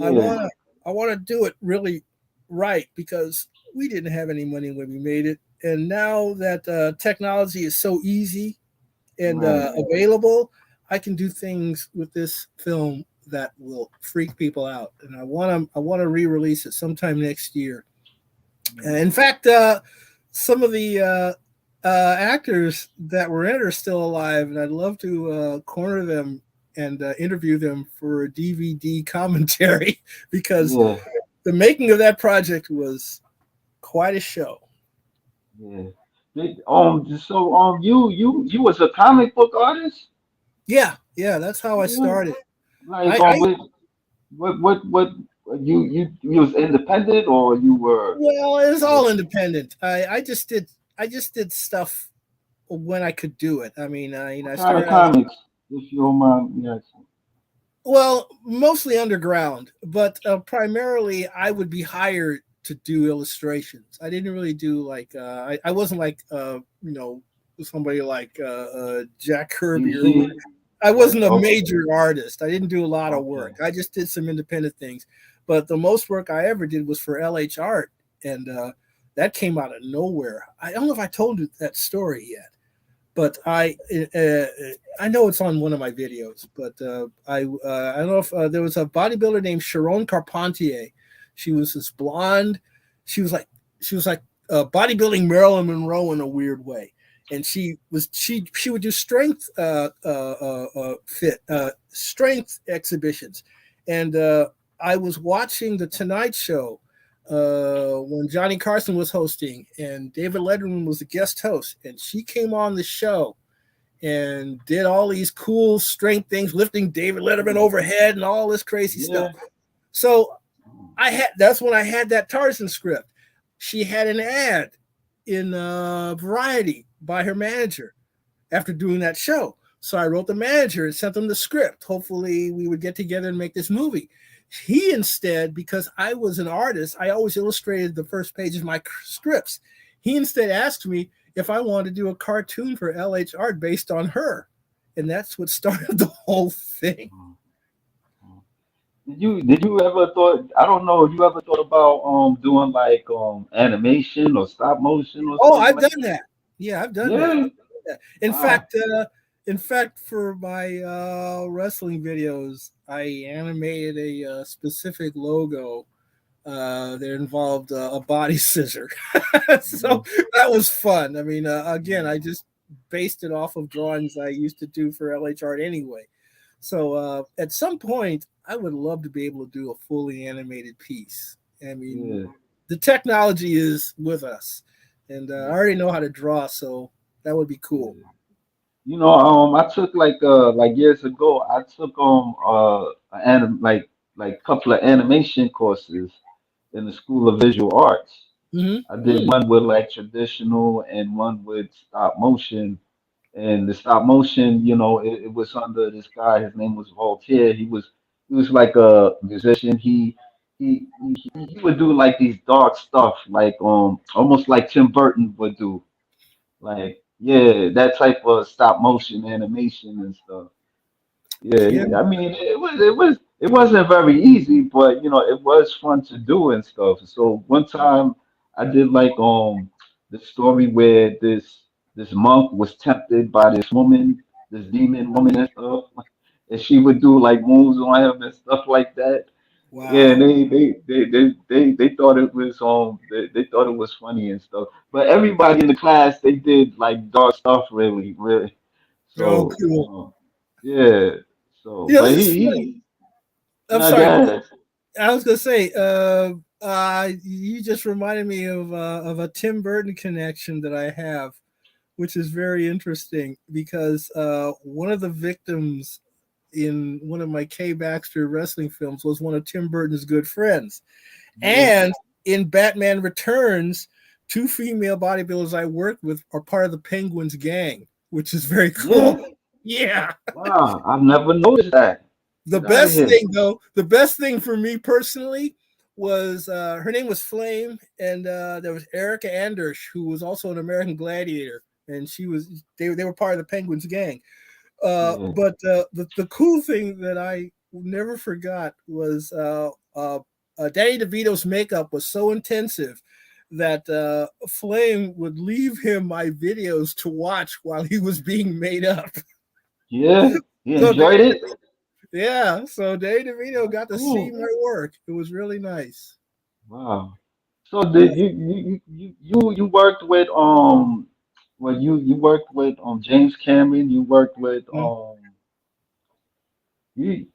I yeah, wanna I wanna do it really right because we didn't have any money when we made it, and now that technology is so easy and right. available, I can do things with this film that will freak people out. And I want to re-release it sometime next year. In Yeah. fact, some of the actors that were in it are still alive, and I'd love to corner them and interview them for a DVD commentary because Yeah, the making of that project was quite a show. yeah. So you was a comic book artist? Yeah, yeah, that's how I Yeah. started. Like I what you was independent or you were Well, it was like all independent. I just did stuff when I could do it. I mean, what I kind of started out. comics, if you don't mind me asking? Well, mostly underground, but primarily I would be hired to do illustrations. I didn't really do like I wasn't like somebody like Jack Kirby or who. DC? I Like wasn't a okay, major artist. I didn't do a lot of okay. work. I just did some independent things. But the most work I ever did was for LH Art, and that came out of nowhere. I don't know if I told you that story yet, but I know it's on one of my videos. But I don't know if there was a bodybuilder named Sharon Carpentier. She was this blonde. She was like she was like bodybuilding Marilyn Monroe in a weird way, and she would do strength exhibitions, and I was watching the Tonight Show when Johnny Carson was hosting and David Letterman was the guest host, and she came on the show and did all these cool strength things, lifting David Letterman Yeah, overhead and all this crazy stuff. yeah. So that's when I had that Tarzan script. She had an ad in Variety by her manager after doing that show. So I wrote the manager and sent them the script. Hopefully, we would get together and make this movie. He instead, because I was an artist, I always illustrated the first page of my scripts. He instead asked me if I wanted to do a cartoon for LH Art based on her. And that's what started the whole thing. Mm, mm. Did you ever thought I don't know, you ever thought about doing like animation or stop motion or Oh, something I've like done that? that. Yeah, I've done that. Yeah. In Wow. fact, for my wrestling videos, I animated a specific logo that involved a body scissor. So Yeah. that was fun. I mean, again, I Yeah. just based it off of drawings I used to do for LH Art anyway. So at some point, I would love to be able to do a fully animated piece. I mean, Yeah. the technology is with us, and I Yeah. already know how to draw, so that would be cool. Yeah. I took like years ago, I took like couple of animation courses in the School of Visual Arts. I did Mm-hmm. one with like traditional and one with stop motion. And the stop motion, it was under this guy. His name was Voltaire. He was like a musician. He would do like these dark stuff, like almost like Tim Burton would do. Like yeah, that type of stop motion animation and stuff. Yeah, Yeah. I mean, it wasn't very easy, but you know, it was fun to do and stuff. So one time I did like the story where this monk was tempted by this woman, this demon woman and stuff, and she would do like moves on him and stuff like that. Yeah, and Wow. they thought it was they thought it was funny and stuff. But everybody in the class they did like dark stuff really. Oh, So, cool. yeah. So, Yeah, but this is funny. he I'm not sorry. guys. I was gonna say, you just reminded me of a Tim Burton connection that I have, which is very interesting because one of the victims in one of my Kay Baxter wrestling films was one of Tim Burton's good friends. Yeah, And in Batman Returns, two female bodybuilders I worked with are part of the Penguins gang, which is very cool. yeah. Yeah. Wow, I've never noticed that. The Get out of best here. thing, though, the best thing for me personally was her name was Flame, and there was Erica Andersch, who was also an American Gladiator, and they were part of the Penguins gang. Yeah, But the cool thing that I never forgot was Danny DeVito's makeup was so intensive that Flame would leave him my videos to watch while he was being made up. yeah. He So enjoyed it. yeah, so Danny DeVito That's got to see cool. my work. It was really nice. Wow. So Yeah. did you worked with well you worked with James Cameron. You worked with you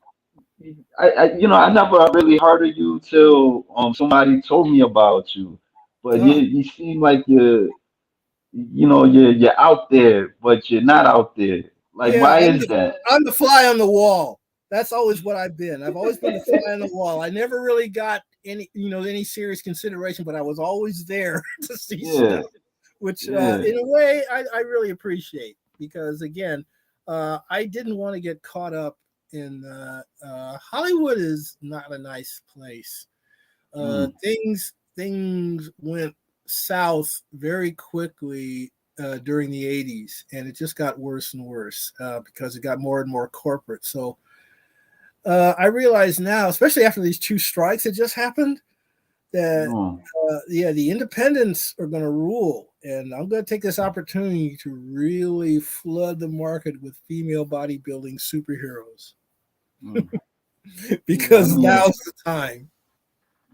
I never really heard of you till somebody told me about you. But Oh, you seem like you're out there, but you're not out there. Like, yeah, why is that? I'm the fly on the wall. That's always what I've been. I've always been the fly on the wall. I never really got any serious consideration, but I was always there to see Yeah, stuff, which yeah, in a way I really appreciate because again, I didn't want to get caught up in Hollywood is not a nice place. mm, Things went south very quickly during the 80s, and it just got worse and worse because it got more and more corporate. So I realize now, especially after these two strikes that just happened, that no, yeah, the independents are going to rule, and I'm going to take this opportunity to really flood the market with female bodybuilding superheroes mm. Yeah, I because mean, now's the time.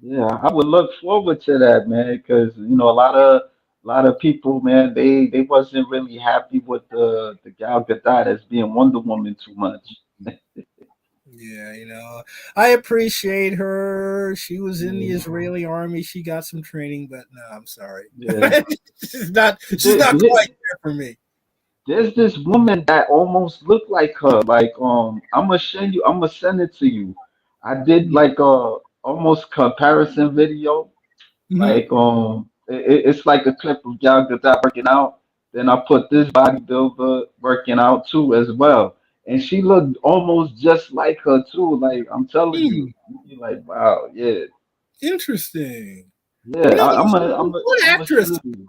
yeah, I would look forward to that, man, because a lot of people, man, they wasn't really happy with the Gal Gadot as being Wonder Woman too much. Yeah, I appreciate her. She was in the Yeah, Israeli army. She got some training, but no, I'm sorry. yeah. She's not quite there for me. There's this woman that almost looked like her. Like I'm gonna send it to you. I did like a almost comparison video. Mm-hmm. Like it's like a clip of Gal Gadot working out. Then I put this bodybuilder working out too as well, and she looked almost just like her too. Like I'm telling you, Hmm. you're like, wow, yeah, Interesting. yeah. One I'm gonna actress. send it to you.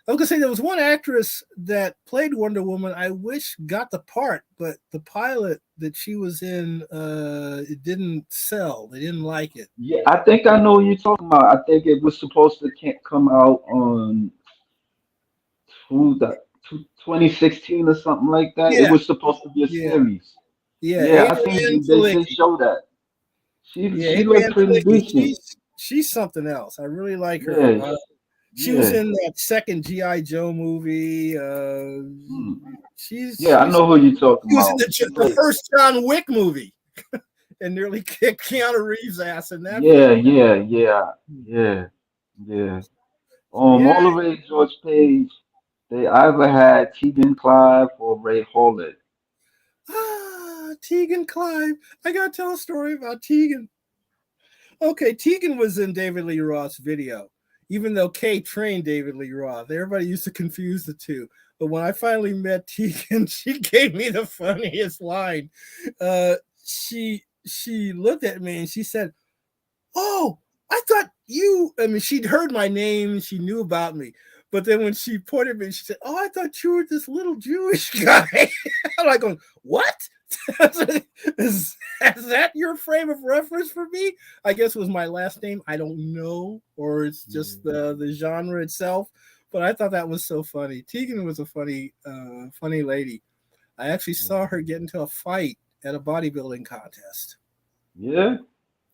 I was gonna say there was one actress that played Wonder Woman. I wish got the part, but the pilot that she was in, it didn't sell. They didn't like it. Yeah, I think I know what you're talking about. I think it was supposed to can't come out on who the 2016 or something like that. It Yeah, was supposed to be a yeah, series. yeah. Yeah, I think Adrienne they did Palicki. show that. Yeah, She looked Adrienne pretty Palicki. decent. She's something else. I really like her. Yeah, She was yeah, in that second GI Joe movie. mm. She's Yeah. I she's know who you're talking she was in about. She the played. first John Wick movie and nearly kicked Keanu Reeves' ass in that Yeah, film. yeah. So yeah, All the way George Page. They either had Tegan Clive or Ray Holland. Tegan Clive. I gotta tell a story about Tegan. Okay, Tegan was in David Lee Roth's video, even though Kay trained David Lee Roth. Everybody used to confuse the two. But when I finally met Tegan, she gave me the funniest line. She looked at me and she said, "Oh, I thought you." I mean, she'd heard my name, she knew about me, But then when she pointed at me, she said, "Oh, I thought you were this little Jewish guy." I'm like, going, "What? Is that your frame of reference for me?" I guess it was my last name. I don't know, or it's just the genre itself. But I thought that was so funny. Tegan was a funny lady. I actually saw her get into a fight at a bodybuilding contest. Yeah.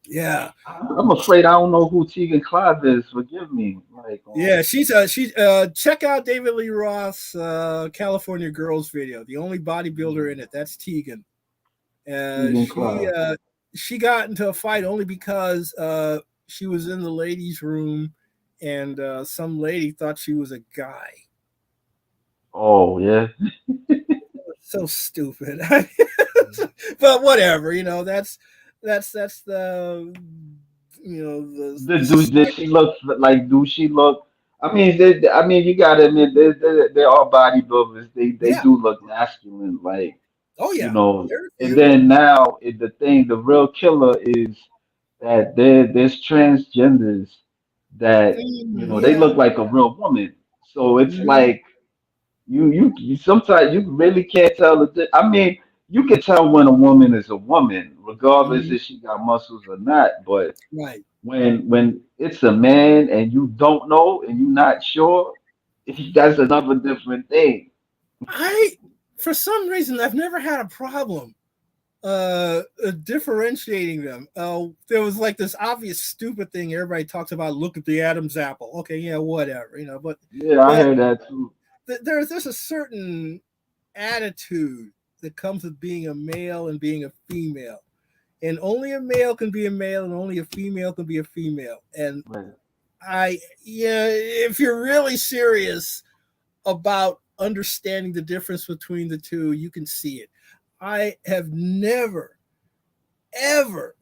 Yeah, I'm afraid I don't know who Tegan Clive is. Forgive me. yeah. She's check out David Lee Roth's California Girls video. The only bodybuilder in it. That's Tegan. Uh, Tegan she Clive. uh, she got into a fight only because she was in the ladies' room, and some lady thought she was a guy. Oh yeah. So stupid. But whatever, that's the the Did society. she look like? Do she look? I mean, I mean, you gotta admit, they are bodybuilders. They Yeah. do look masculine, like Oh you yeah. know. There are a And few. then now, the real killer is that there's transgenders that they Yeah. look like a real woman. So it's Mhm. like you sometimes you really can't tell I mean, you can tell when a woman is a woman, regardless Mhm. if she got muscles or not. But Right. when it's a man and you don't know and you're not sure, that's another different thing. I For some reason I've never had a problem differentiating them. There was like this obvious stupid thing everybody talks about. Look at the Adam's apple. Okay, yeah, whatever, Yeah, I but heard that too. there's a certain attitude that comes with being a male and being a female, and only a male can be a male, and only a female can be a female. And Right, yeah, if you're really serious about understanding the difference between the two, you can see it. I have never ever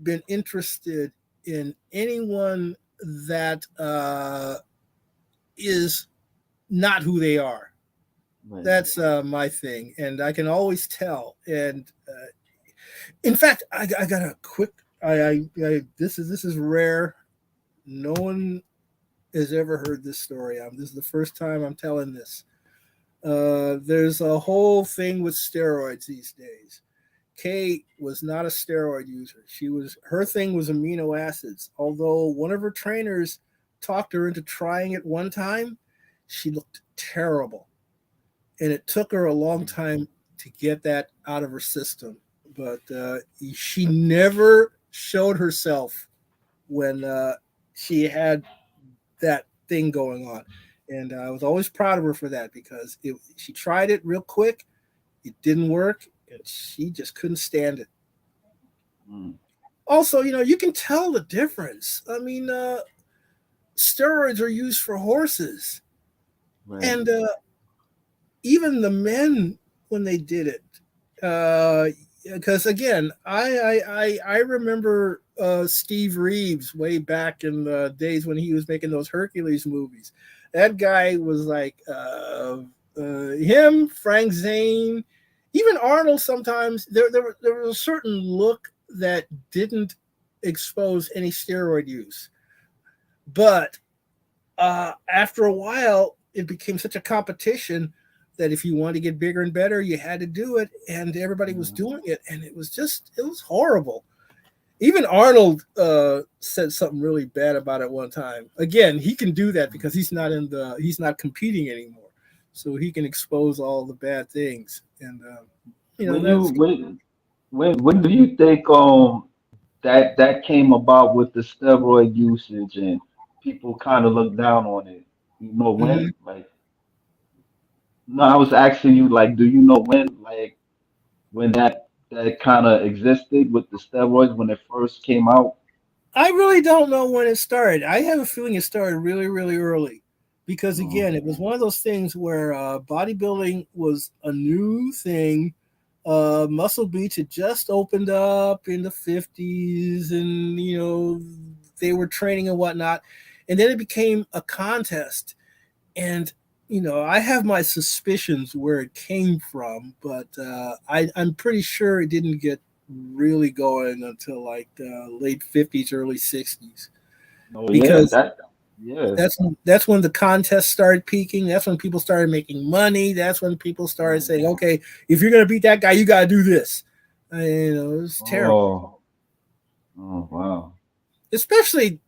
been interested in anyone that is not who they are. right. That's my thing, and I can always tell. And in fact, I got a quick. This is rare. No one has ever heard this story. This is the first time I'm telling this. There's a whole thing with steroids these days. Kay was not a steroid user. Her thing was amino acids. Although one of her trainers talked her into trying it one time, she looked terrible, and it took her a long time to get that out of her system. But she never showed herself when she had that thing going on, and I was always proud of her for that because she tried it real quick, it didn't work, and she just couldn't stand it. Mm, Also, you can tell the difference. I mean, steroids are used for horses, right. and even the men when they did it, because again, I remember Steve Reeves way back in the days when he was making those Hercules movies. That guy was like him, Frank Zane, even Arnold. Sometimes there was a certain look that didn't expose any steroid use, but after a while, it became such a competition that if you wanted to get bigger and better, you had to do it, and everybody was Mm, doing it, and it was horrible. Even Arnold said something really bad about it one time. Again, he can do that because he's not competing anymore, so he can expose all the bad things, and When you that's when do you think that came about with the steroid usage and people kind of look down on it? You know Mhm. when? Like, no, I was asking you, like, do you know when that kind of existed with the steroids when it first came out? I really don't know when it started. I have a feeling it started really, really early because, Mm, again, it was one of those things where bodybuilding was a new thing. Muscle Beach had just opened up in the 50s, and, they were training and whatnot. And then it became a contest. And, I have my suspicions where it came from, but I'm pretty sure it didn't get really going until like late 50s, early 60s. oh yeah, Because, that. Yeah. That's when the contest started peaking. That's when people started making money. That's when people started Mm. saying, "Okay, if you're gonna beat that guy, you gotta do this." It was terrible. Oh. Oh wow. Especially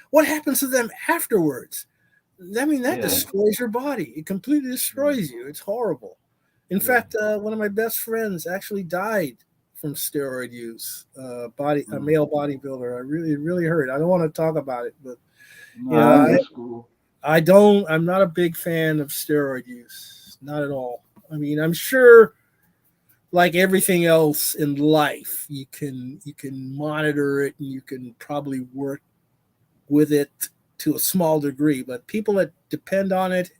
what happens to them afterwards. I mean, that Yeah. destroys your body. It completely Mm. destroys you. It's horrible. In Yeah. fact, one of my best friends actually died from steroid use. A Mm. male bodybuilder. It really hurt. I don't want to talk about it, but you know, Nah, that's cool. I don't. I'm not a big fan of steroid use. Not at all. I mean, I'm sure, like everything else in life, you can monitor it and you can probably work with it to a small degree. But people that depend on it,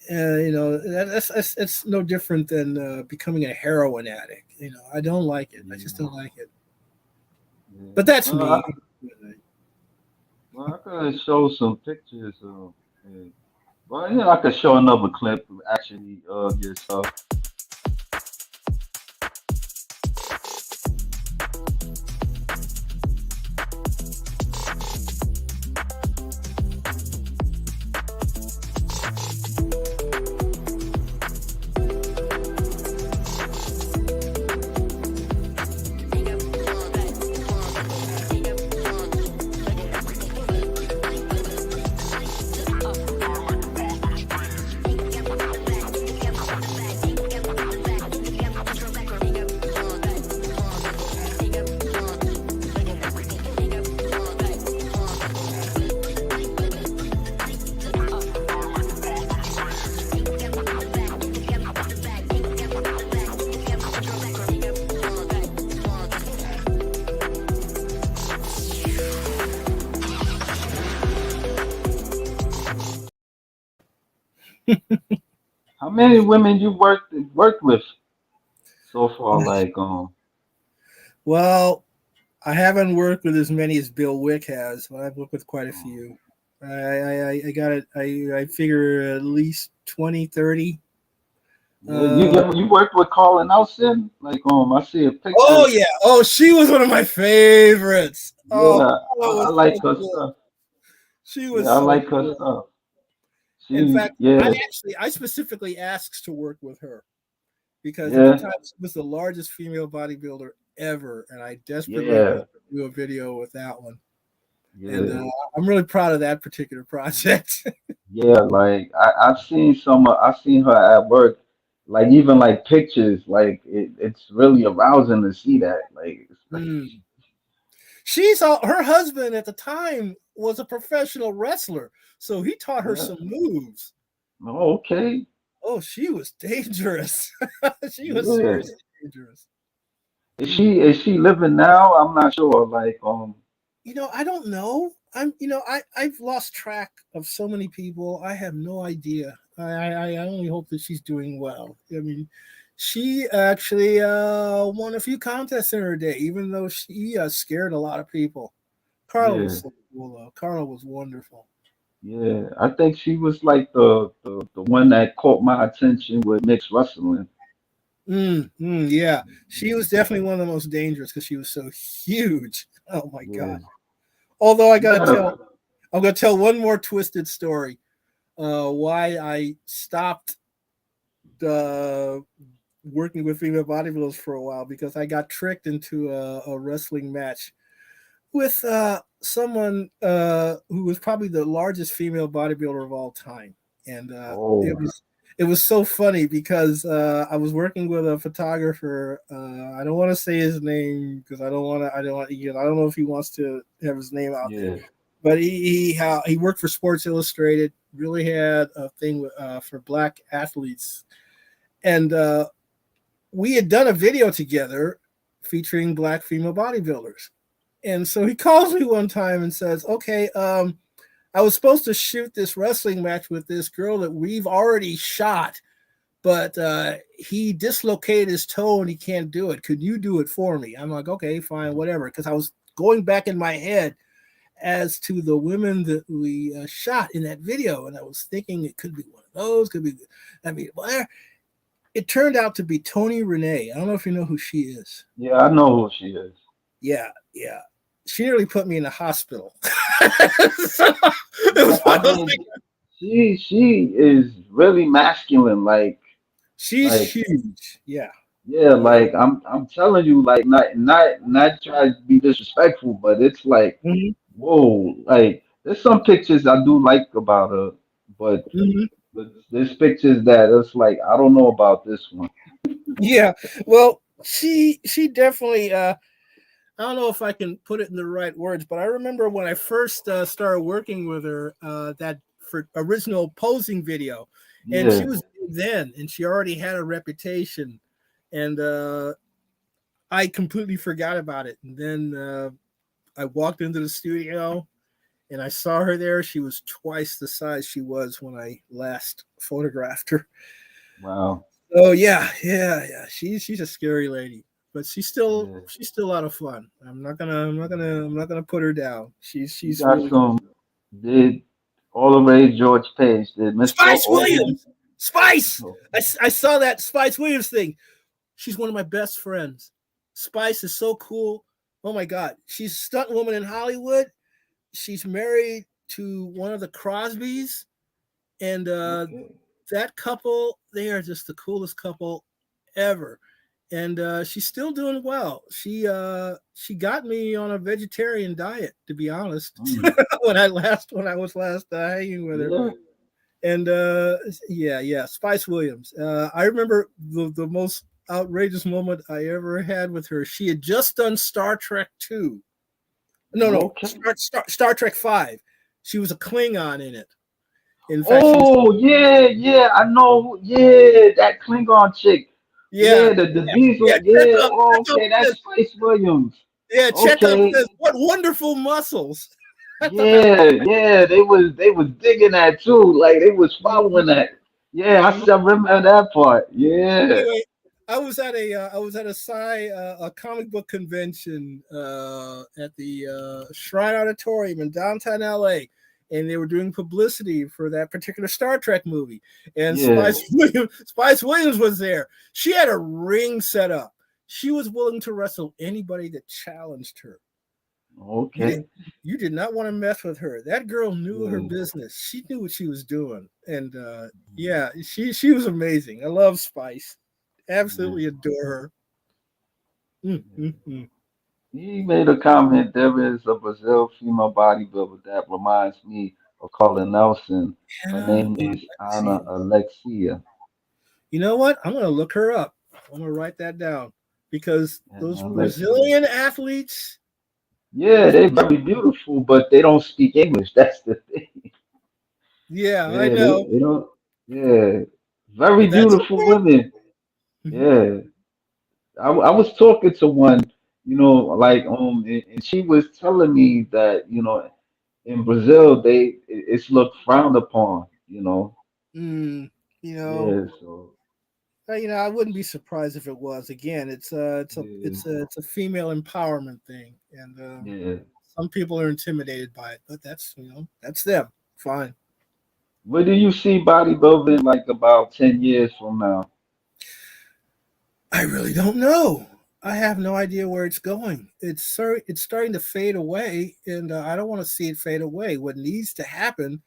that's it's no different than becoming a heroin addict. I don't like it. I just Yeah. don't like it. Yeah. But that's me. Well, I could show some pictures of it. Well, yeah, I could show another clip of actually yourself. How many women you worked with so far? Like Well, I haven't worked with as many as Bill Wick has, but I've worked with quite a few. I got it. I figure at least 20, 30. yeah, Uh, you worked with Carlin Nelson? Like I see a oh picture. yeah. Oh, she was one of my favorites. Oh, Yeah, that I was like so her cool. stuff. She Yeah, was I so like her cool. stuff. In She fact, yeah, I specifically asked to work with her because at the yeah, time she was the largest female bodybuilder ever, and I desperately yeah, wanted to do a video with that one. And yeah. I'm really proud of that particular project. Yeah, like I've seen her at work, like even like pictures, like it's really arousing to see that. Like, Mm. Her husband at the time was a professional wrestler, so he taught her yeah, some moves. oh, okay, Oh, she was dangerous. She was yeah. seriously dangerous. Mm. Is she living now? I'm not sure. Like, I don't know. I've lost track of so many people. I have no idea. I only hope that she's doing well. I mean, she actually won a few contests in her day, even though she scared a lot of people. Carla was yeah, so cool, though. Carla was wonderful. yeah. I think she was like the one that caught my attention with mixed wrestling. Yeah, she was definitely one of the most dangerous because she was so huge. Oh my Yeah, god! Although she got a I'm gonna tell one more twisted story. Why I stopped uh, working with female bodybuilders for a while because I got tricked into a wrestling match with someone who was probably the largest female bodybuilder of all time, and oh it was so funny because I was working with a photographer. I don't want to say his name because I don't know if he wants to have his name out there, yeah but he worked for Sports Illustrated. Really had a thing for black athletes, and we had done a video together featuring black female bodybuilders. And so he calls me one time and says, "Okay, I was supposed to shoot this wrestling match with this girl that we've already shot, but he dislocated his toe and he can't do it. Could you do it for me?" I'm like, "Okay, fine, whatever." Because I was going back in my head as to the women that we shot in that video, and I was thinking it could be one of those. Could be, I mean, well, it turned out to be Tony Renee. I don't know if you know who she is. yeah. I know who she is. Yeah, yeah. She nearly put me in the hospital. So it Yeah, was I one of those mean, things. she is really masculine. She's Like huge. Yeah. yeah, Yeah. like I'm telling you, like not try to be disrespectful, but it's like Hmm. whoa, like there's some pictures I do like about her, but Hmm. there's pictures that it's like I don't know about this one. Yeah. Well, she definitely. I don't know if I can put it in the right words, but I remember when I first started working with her, that for original posing video, and she Yeah, was big then, and she already had a reputation, and I completely forgot about it. And then I walked into the studio, and I saw her there. She was twice the size she was when I last photographed her. wow, Oh yeah, yeah, yeah. She's a scary lady, but yeah. she's still a lot of fun. I'm not gonna put her down. You She's got really cool. some did all the way George Page, did Mr. Spice Oldham. Williams, Spice. Oh, I saw that Spice Williams thing. She's one of my best friends. Spice is so cool. Oh my god, she's a stunt woman in Hollywood. She's married to one of the Crosbys, and okay. that couple, they are just the coolest couple ever. And she's still doing well. She got me on a vegetarian diet, to be honest, Mm, when I was last hanging with her. yeah. And yeah, yeah, Spice Williams. I remember the most outrageous moment I ever had with her. She had just done Star Trek 2. No, no, Okay. Star Trek 5. She was a Klingon in it. In fact, she was, Oh yeah, yeah, I know. Yeah, that Klingon chick. yeah, Yeah, the yeah, diesel. yeah. Yeah. Oh, Chekhov okay, that's says, Spice Williams. yeah, Chekhov Okay. says, what wonderful muscles. I thought that was, Yeah, yeah. They was digging that too. Like they was following that. Yeah, I mhm. still remember that part. Yeah. Anyway, I was at a a comic book convention at the Shrine Auditorium in downtown LA, and they were doing publicity for that particular Star Trek movie. And Yeah. Spice Williams was there. She had a ring set up. She was willing to wrestle anybody that challenged her. You did Okay. you did not want to mess with her. That girl knew her Yeah. business. She knew what she was doing. And yeah, she was amazing. I love Spice. Yeah. Absolutely adore her. Mm, Yeah. mm, mm. He made a comment. There is a Brazil female bodybuilder that reminds me of Carla Nelson. Her Anna name is Anna Alexia. Alexia. You know what? I'm gonna look her up. I'm gonna write that down because those Anna Alexia. Brazilian athletes, Yeah, those they very beautiful, but they don't speak English. That's the thing. yeah, I Yeah, they, know. they don't. Yeah, very But that's beautiful okay. women. Mhm. Yeah, I was talking to one, like and she was telling me that in Brazil it's looked frowned upon. Mm, you know, Yeah, so I wouldn't be surprised if it was. Again, yeah, it's a female empowerment thing, and yeah. some people are intimidated by it, but that's that's them. Fine. Where do you see bodybuilding like about 10 years from now? I really don't know. I have no idea where it's going. It's starting to fade away, and I don't want to see it fade away. What needs to happen,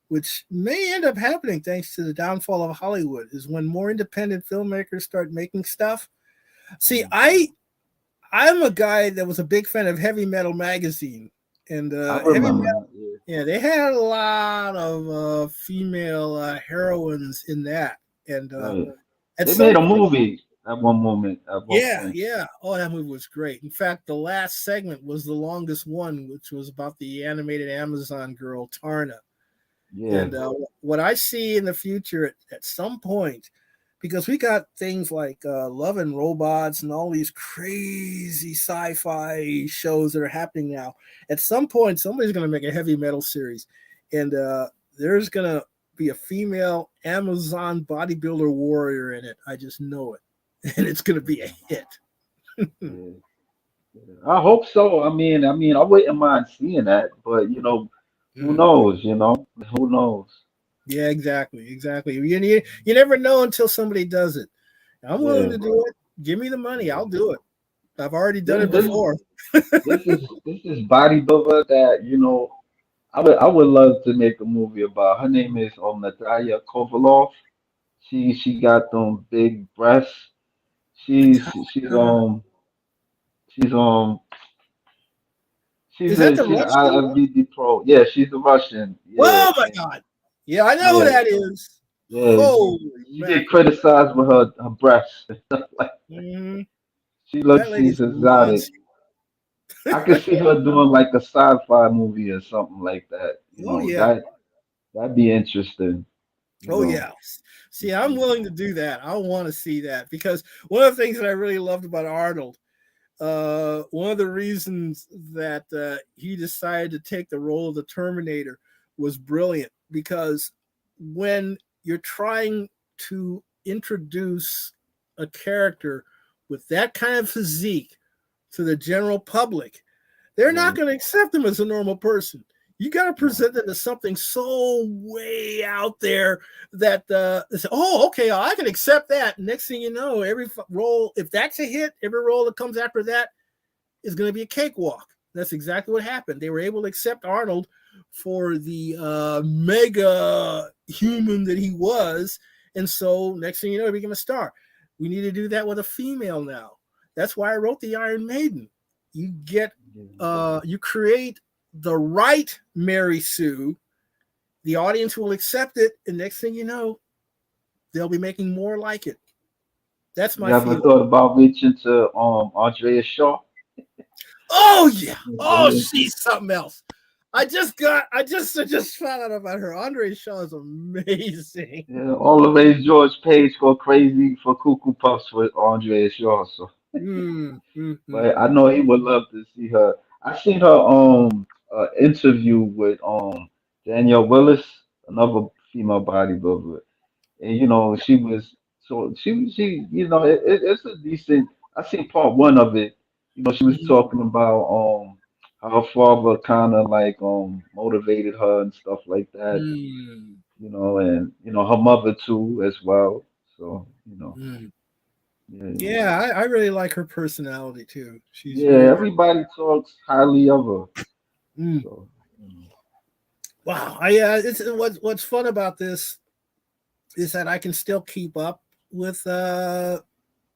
which may end up happening thanks to the downfall of Hollywood, is when more independent filmmakers start making stuff. See, Mm, I'm a guy that was a big fan of Heavy Metal magazine, and I Heavy remember Metal, that. Yeah, yeah, they had a lot of female heroines in that, and right. at They made some a point, movie at one moment, at one yeah, point. yeah, oh, that movie was great. In fact, the last segment was the longest one, which was about the animated Amazon girl Tarna. Yeah, And what I see in the future at some point, because we got things like Love and Robots and all these crazy sci-fi shows that are happening now. At some point, somebody's going to make a heavy metal series, and there's going to be a female Amazon bodybuilder warrior in it. I just know it, and it's going to be a hit. yeah, yeah. I hope so. I wouldn't mind seeing that, but who Mm. knows? Who knows? Yeah, exactly, exactly. You never know until somebody does it. I'm willing Yeah, to do it. Give me the money. yeah. I'll do it. I've already done This it this before. this is bodybuilder that. I would love to make a movie about her. Name is Natalia Kovalov. She got them big breasts. She's she's Uh, um she's she's is that a the she's an Russian one? IFBB pro. Yeah, she's a Russian. Yeah, Oh my and God! Yeah, I know who yeah, that is. yeah. Holy She get mackerel! criticized with her breasts and stuff like that. Mhm. She That looks lady's she's exotic. monster. I could see her doing like a sci-fi movie or something like that. Oh yeah. That'd be interesting. You Oh know. yeah. See, I'm willing to do that. I want to see that because one of the things that I really loved about Arnold, one of the reasons that he decided to take the role of the Terminator was brilliant because when you're trying to introduce a character with that kind of physique to the general public, they're not Yeah. going to accept him as a normal person. You got to No. present it as something so way out there that they say, oh, okay, I can accept that. Next thing you know, every role, if that's a hit, every role that comes after that is going to be a cakewalk. That's exactly what happened. They were able to accept Arnold for the mega human that he was. And so next thing you know, he became a star. We need to do that with a female now. That's why I wrote the Iron Maiden. You get, Yeah. you create the right Mary Sue. The audience will accept it, and next thing you know, they'll be making more like it. That's my You ever feeling. thought about reaching to Andrea Shaw? Oh yeah. Oh, Yeah, she's something else. I just found out about her. Andre Shaw is amazing. yeah. All the way George Page go crazy for Cuckoo Puffs with Andrea Shaw. So, but I Mm. know he would love to see her. I seen her interview with Danielle Willis, another female bodybuilder, and she was she it's a decent. I seen part one of it. She was Mm. talking about how her father kind of like motivated her and stuff like that. Mm. And her mother too as well. So Mm. yeah, Yeah, I really like her personality too. She's yeah. very, very Everybody talks highly of her. mm. So Wow. It's what's fun about this is that I can still keep up with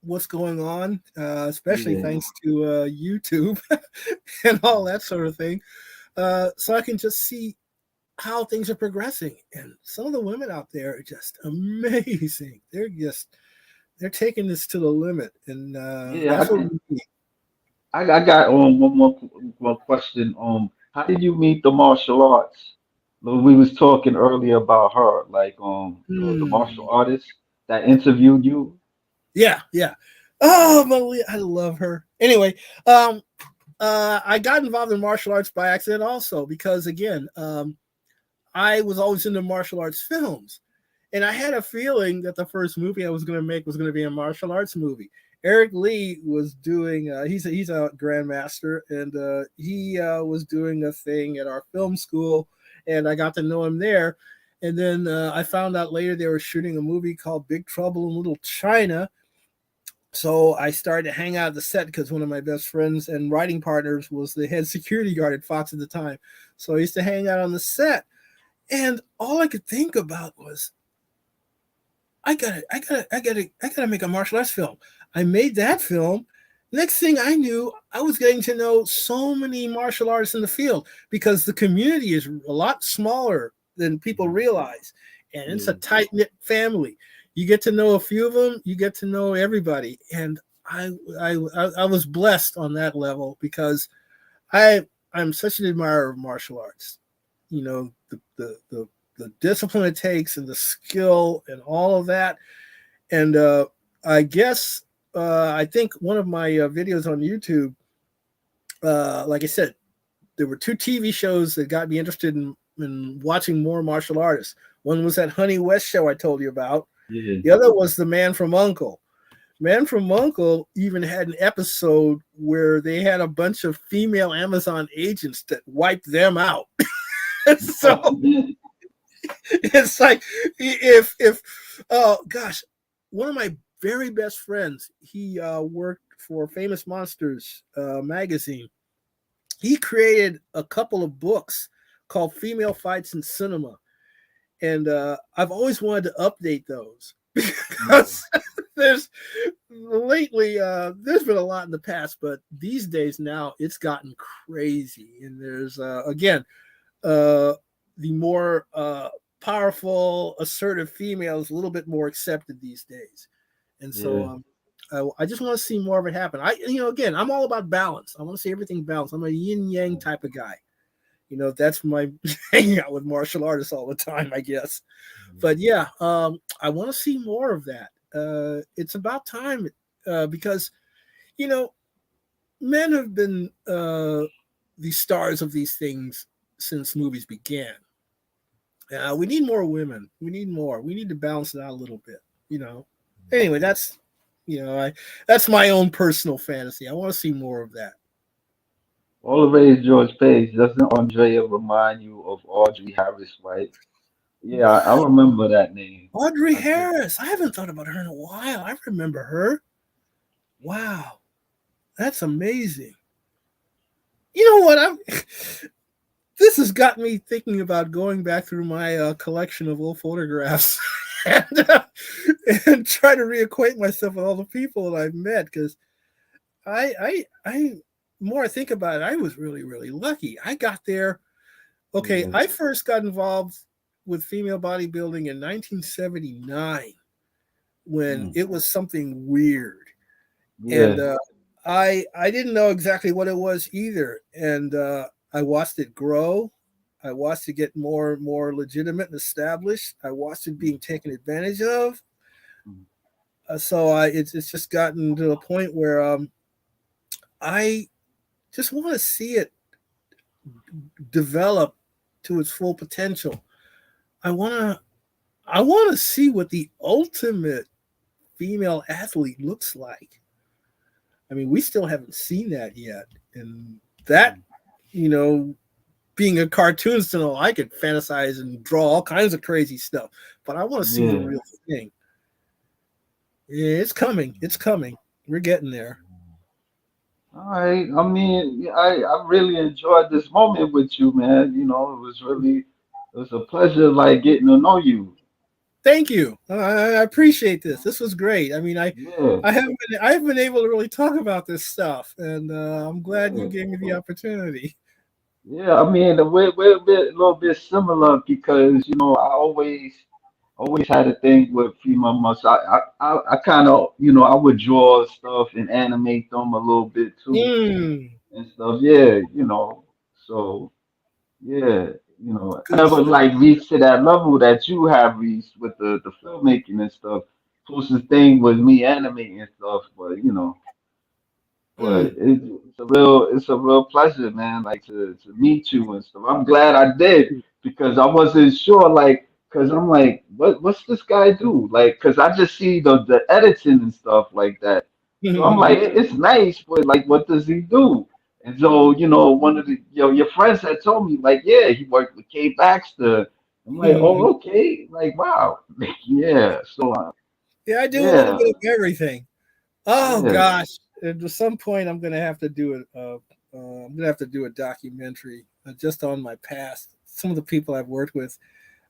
what's going on, especially yeah, thanks to YouTube and all that sort of thing. So I can just see how things are progressing. And some of the women out there are just amazing. They're taking this to the limit, and yeah. that's what we need. I got one question. How did you meet the martial arts? Well, we was talking earlier about her, like the martial Hmm. artist that interviewed you. Yeah, yeah. Oh, Malia, I love her. Anyway, um, I got involved in martial arts by accident also because again, I was always into martial arts films. And I had a feeling that the first movie I was going to make was going to be a martial arts movie. Eric Lee was doing. He's a grandmaster, and he was doing a thing at our film school, and I got to know him there. And then I found out later they were shooting a movie called Big Trouble in Little China. So I started to hang out at the set because one of my best friends and writing partners was the head security guard at Fox at the time. So I used to hang out on the set, and all I could think about was I gotta make a martial arts film. I made that film. Next thing I knew, I was getting to know so many martial artists in the field because the community is a lot smaller than people Mhm. realize. And it's a Yeah, tight knit family. You get to know a few of them, you get to know everybody. And I was blessed on that level because I'm such an admirer of martial arts. You know, the discipline it takes and the skill and all of that. And I guess I think one of my videos on YouTube, like I said, there were two TV shows that got me interested in watching more martial artists. One was that Honey West show I told you about. yeah. The other was The Man from Uncle. Man from Uncle even had an episode where they had a bunch of female Amazon agents that wiped them out. So it's like if oh gosh, one of my very best friends, he worked for Famous Monsters magazine. He created a couple of books called Female Fights in Cinema. And I've always wanted to update those Mm, because there's lately there's been a lot in the past, but these days now it's gotten crazy. And there's again uh, the more powerful, assertive female is a little bit more accepted these days. And so yeah, I just want to see more of it happen. Again, I'm all about balance. I want to see everything balanced. I'm a yin yang type of guy. That's my hanging out with martial artists all the time, I guess. But yeah, I want to see more of that. It's about time because you know men have been the stars of these things since movies began. We need more women. We need more. We need to balance it out a little bit. You know. Anyway, that's my own personal fantasy. I want to see more of that. always George Page. Doesn't Andrea remind you of Audrey Harris, right? Yeah, I remember that name. Audrey I think. Harris. I haven't thought about her in a while. I remember her. Wow, that's amazing. You know what? I'm. This has got me thinking about going back through my collection of old photographs and, and try to reacquaint myself with all the people that I've met because I, more I think about it, I was really, really lucky. I got there. Okay, Yeah. I first got involved with female bodybuilding in 1979 when Mm, it was something weird, and yeah. I didn't know exactly what it was either, and I watched it grow. I watched it get more and more legitimate and established. I watched it being taken advantage of. Mm, It's just gotten to a point where I just want to see it develop to its full potential. I want to I want to see what the ultimate female athlete looks like. I mean, we still haven't seen that yet, and that mm, you know, being a cartoonist and all, I could fantasize and draw all kinds of crazy stuff, but I want to see the yeah. real thing. Yeah, it's coming. It's coming. We're getting there. All right. I mean, yeah, I really enjoyed this moment with you, man. It was a pleasure, like getting to know you. Thank you. I appreciate this. This was great. I mean, Yeah, I haven't been able to really talk about this stuff, and I'm glad you yeah, gave me the opportunity. yeah. I mean, we're a little bit similar because I always had a thing with female muscle. I kind of, I would draw stuff and animate them a little bit too Mm, and stuff. Yeah, so. Yeah, I good never stuff. like reached to that level that you have reached with the filmmaking and stuff. Closest thing was me animating and stuff, but Mm. it's a real pleasure, man. Like to meet you and stuff. I'm glad I did because I wasn't sure, like, because I'm like, what's this guy do? Like, because I just see the editing and stuff like that. So I'm like, it's nice, but like, what does he do? And so, one of your friends had told me, like, yeah, he worked with Kay Baxter. I'm like, oh, okay, like, wow, yeah. So, Yeah, I do a little yeah, bit of everything. Oh yeah. gosh, at some point I'm gonna have to do it. I'm gonna have to do a documentary just on my past. Some of the people I've worked with.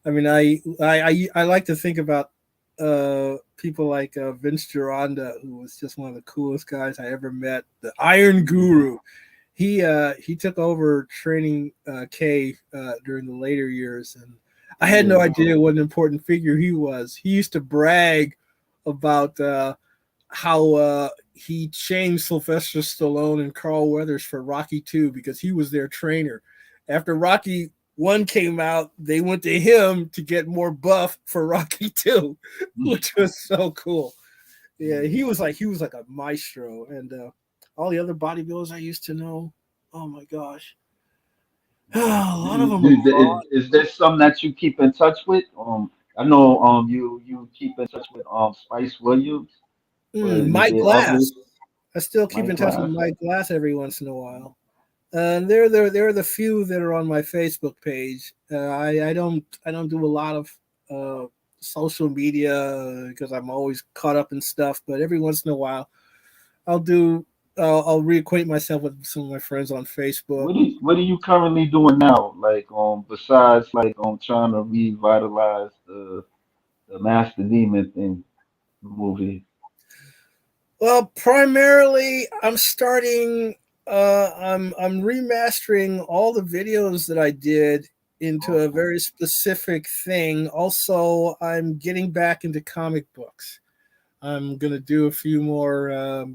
I mean, I like to think about people like Vince Gironda, who was just one of the coolest guys I ever met. The Iron Guru. He took over training Kay during the later years, and I had no Yeah. idea what an important figure he was. He used to brag about how he changed Sylvester Stallone and Carl Weathers for Rocky 2 because he was their trainer. After Rocky 1 came out, they went to him to get more buff for Rocky 2, which was so cool. Yeah, he was like a maestro, and all the other bodybuilders I used to know. Oh my gosh, a Do lot of you, them are do, gone. is there some that you keep in touch with? I know you keep in touch with Spice Williams, but is Mike there others? Glass. I still keep Mike in touch with Glass? Mike Glass every once in a while. And they're the few that are on my Facebook page. I don't do a lot of uh, social media because I'm always caught up in stuff. But every once in a while, I'll do. I'll reacquaint myself with some of my friends on Facebook. What are you currently doing now? Like besides like trying to revitalize the Master Demon thing movie. Well, primarily, I'm starting. I'm remastering all the videos that I did into a Okay. very specific thing. Also, I'm getting back into comic books. I'm gonna do a few more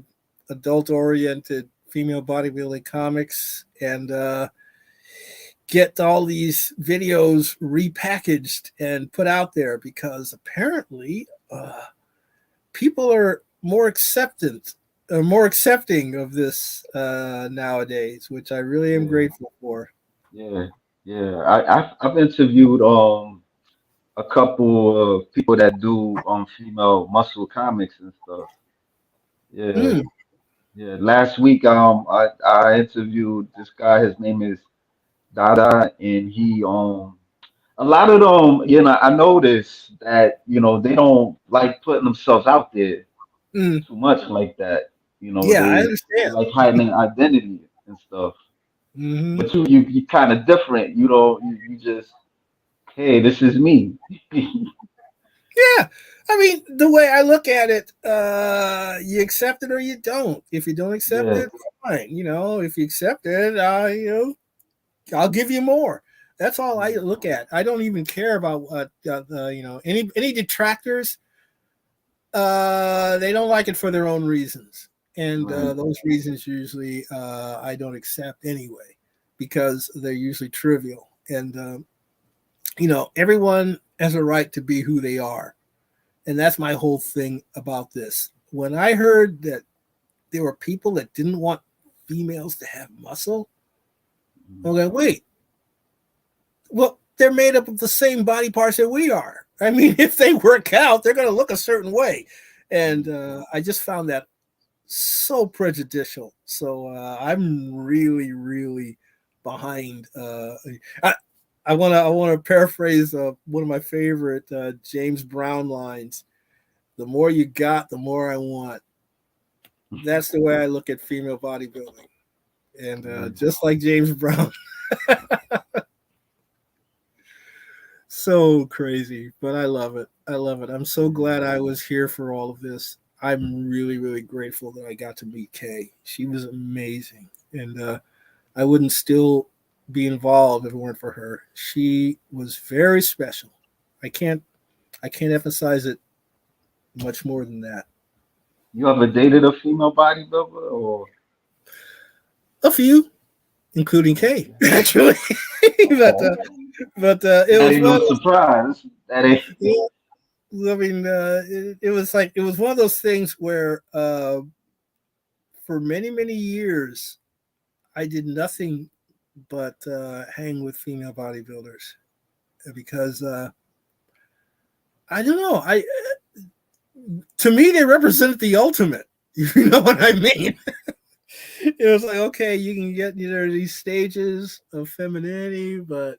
adult-oriented female bodybuilding comics and get all these videos repackaged and put out there because apparently people are more accepting of this nowadays, which I really am Yeah, grateful for. yeah, yeah. I've interviewed a couple of people that do female muscle comics and stuff. Yeah, Mm, yeah. Last week I interviewed this guy. His name is Dada, and he a lot of them, I noticed that, they don't like putting themselves out there mm. too much like that. Yeah, I They understand. like hiding their identity and stuff. Hmm. But you kind of different, you just, hey, this is me. Yeah, I mean the way I look at it, you accept it or you don't. If you don't accept Yeah, it, fine. If you accept it, I'll give you more. That's all I look at. I don't even care about what any detractors. They don't like it for their own reasons, and right, those reasons usually I don't accept anyway because they're usually trivial. And everyone has a right to be who they are, and that's my whole thing about this. When I heard that there were people that didn't want females to have muscle, I'm like, wait, well, they're made up of the same body parts that we are. I mean, if they work out, they're going to look a certain way. And I just found that so prejudicial. So I'm really, really behind. I, I want to paraphrase one of my favorite James Brown lines. The more you got, the more I want. That's the way I look at female bodybuilding. And right. just like James Brown, so crazy, but I love it. I love it. I'm so glad I was here for all of this. I'm really, really grateful that I got to meet Kay. She was amazing, and I wouldn't still be involved if it weren't for her. She was very special. I can't, I can't emphasize it much more than that. You ever dated a female bodybuilder or? A few, including Kay, Okay, actually, but okay. uh, but it That was ain't one no of those. surprise. That ain't. I mean, it was one of those things where for many many years I did nothing but hang with female bodybuilders because I don't know. I To me they represented the ultimate. You know what I mean? It was like okay, you can get these stages of femininity, but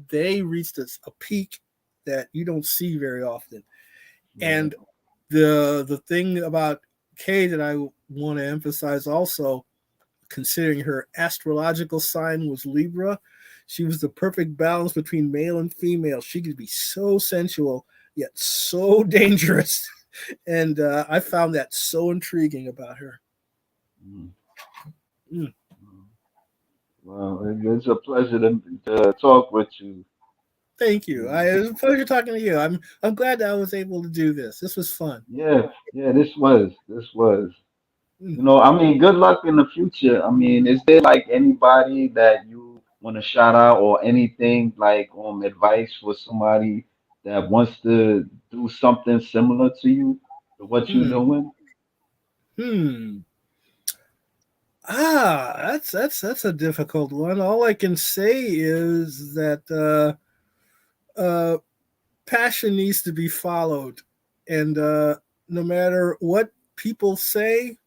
they reached a peak that you don't see very often. Right. And the thing about Kay that I want to emphasize also, considering her astrological sign was Libra, she was the perfect balance between male and female. She could be so sensual yet so dangerous, and I found that so intriguing about her. Mm, Mm, mm. Well, it's a pleasure to talk with you. thank you. Mm. It was a pleasure talking to you. I'm glad that I was able to do this. This was fun. Yeah, yeah, this was. Mm. I mean, good luck in the future. I mean, is there like anybody that you want to shout out or anything like advice for somebody that wants to do something similar to you, to what you're Mm. doing? Hmm. That's a difficult one. All I can say is that uh, passion needs to be followed, and no matter what people say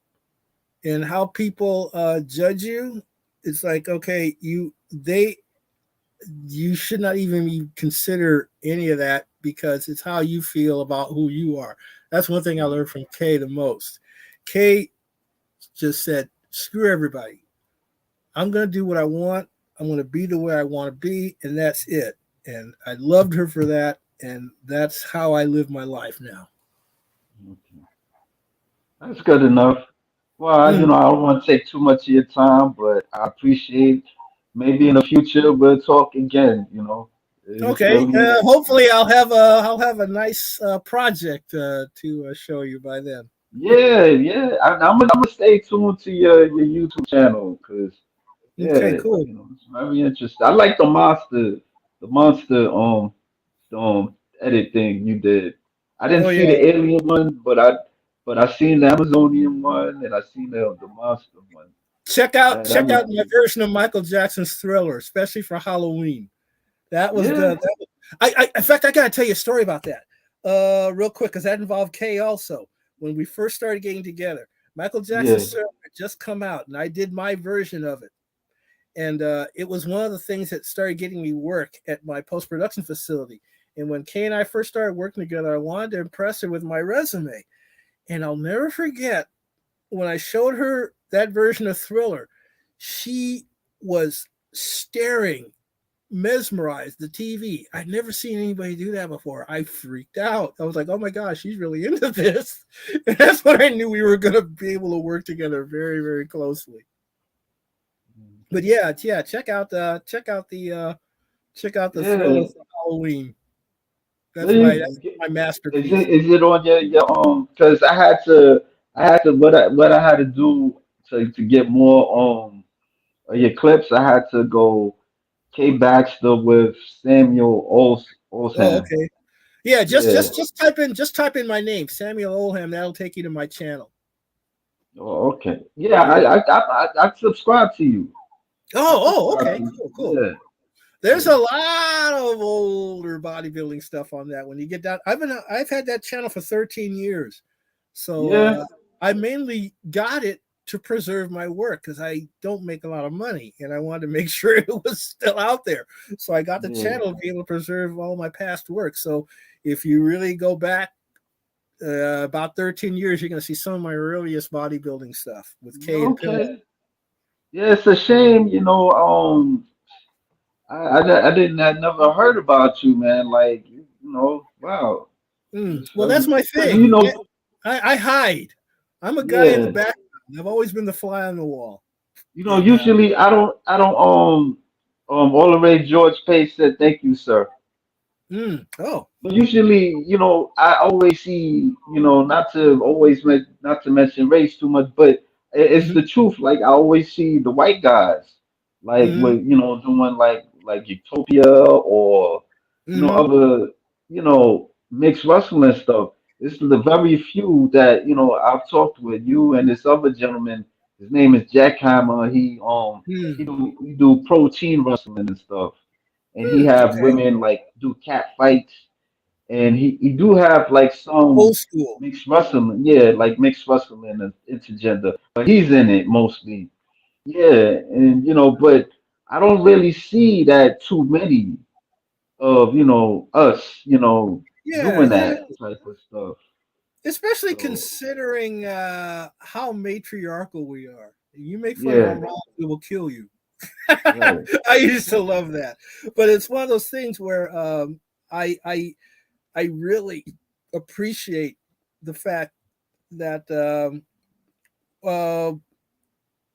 and how people judge you, it's like okay, you should not even consider any of that because it's how you feel about who you are. That's one thing I Right. learned from Kay the most. Kay just said screw everybody. I'm going to do what I want. I'm going to be the way I want to be, and that's it. And I loved her for that, and that's how I live my life now. Okay. That's good enough. Well, Mm. I don't want to take too much of your time, but I appreciate maybe in the future we'll talk again. It's Okay. really Hopefully, I'll have a nice project to show you by then. yeah, yeah. I'm gonna stay tuned to your YouTube channel because Okay. yeah, Cool. it's very interesting. I like the monster edit thing you did. I didn't Oh see yeah. the alien one, but I seen the Amazonian one and I seen the monster one. That Check was out my version of Michael Jackson's Thriller, especially for Halloween. That was yeah, in fact, I gotta tell you a story about that, real quick, because that involved Kay also. When we first started getting together, Michael yeah, Jackson's Thriller had just come out, and I did my version of it, and it was one of the things that started getting me work at my post production facility. And when Kay and I first started working together, I wanted to impress her with my resume, and I'll never forget when I showed her that version of Thriller, she was staring, mesmerized the TV. I'd never seen anybody do that before. I freaked out. I was like, oh my gosh, she's really into this. And that's when I knew we were going to be able to work together very, very closely. But yeah, check out the Thriller yeah. for Halloween. That's Please, my is masterpiece. it on your? Because I had to what I had to do to get more of your clips. I had to go K Baxter with Samuel Oh, Oldham. okay. Yeah, Yeah. just type in my name, Samuel Oldham. That'll take you to my channel. Oh, okay. Yeah, Yeah. I subscribe to you. I subscribe Okay. to you. Cool. Yeah. There's Yeah. a lot of older bodybuilding stuff on that. When you get down, I've had that channel for 13 years, so Yeah. I mainly got it to preserve my work because I don't make a lot of money, and I wanted to make sure it was still out there. So I got the Yeah. channel to be able to preserve all my past work. So if you really go back about 13 years, you're going to see some of my earliest bodybuilding stuff with Kay and Pillow. Okay. Yeah, it's a shame, I never heard about you, man. Like, wow. It's Well, that's very, my because thing. I hide. I'm a guy in the yeah, background. I've always been the fly on the wall. And usually all the way George Pace said, thank you, sir. oh, But usually, I always see, not to mention race too much, but it's mm-hmm, the truth. Like I always see the white guys, like mm-hmm, with doing like Utopia or mm-hmm. other mixed wrestling stuff. This is the very few that I've talked with you and this other gentleman. His name is Jack Hammer. He do protein wrestling and stuff, and he have Okay, women like do cat fights, and he do have like old some school. mixed wrestling, yeah, like mixed wrestling and intergender, but he's in it mostly, yeah, and but I don't really see that too many of us, Yeah, doing yeah. that type of stuff. Especially So considering how matriarchal we are. You make fun of our yeah, mom, we will kill you. right. I used to love that, but it's one of those things where I I I really appreciate the fact that uh,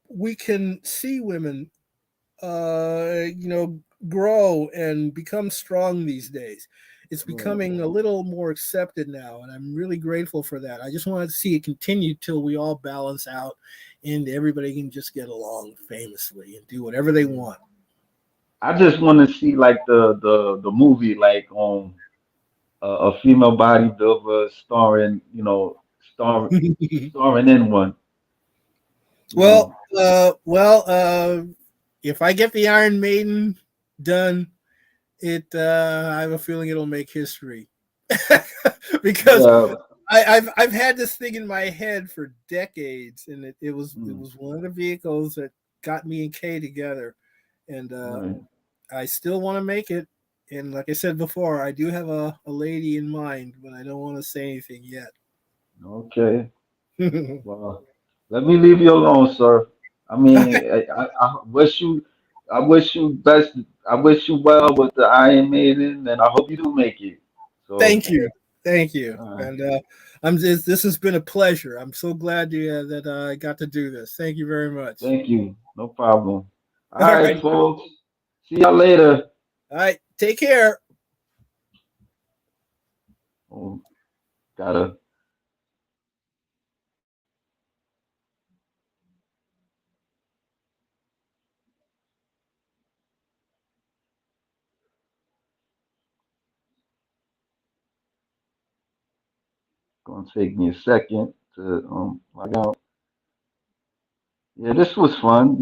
we can see women, grow and become strong these days. It's Right. becoming a little more accepted now, and I'm really grateful for that. I just want to see it continue till we all balance out and everybody can just get along famously and do whatever they Yeah. want. I just want to see like the movie like on a female bodybuilder starring, starring in one, you well, know. if I get the Iron Maiden done, I have a feeling it'll make history because Yeah. I've had this thing in my head for decades, and it Mm, was one of the vehicles that got me and Kay together, and right. I still want to make it. And like I said before, I do have a lady in mind, but I don't want to say anything yet. Okay. Well, let me leave you alone, sir. I mean, I wish you, I wish you best, I wish you well with the Iron Maiden, and I hope you do make it. So, Thank you. Thank you. uh, And I'm just, this has been a pleasure. I'm so glad that I got to do this. Thank you very much. thank you, no problem. All All right, right. folks. See y'all later. All right. Take care. Oh, gotta gonna take me a second to log out. Yeah, this was fun.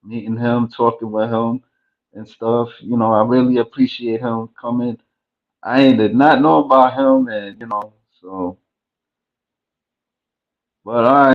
Meeting him, talking with him, and stuff. I really appreciate him coming. I did not know about him, and so. But all right.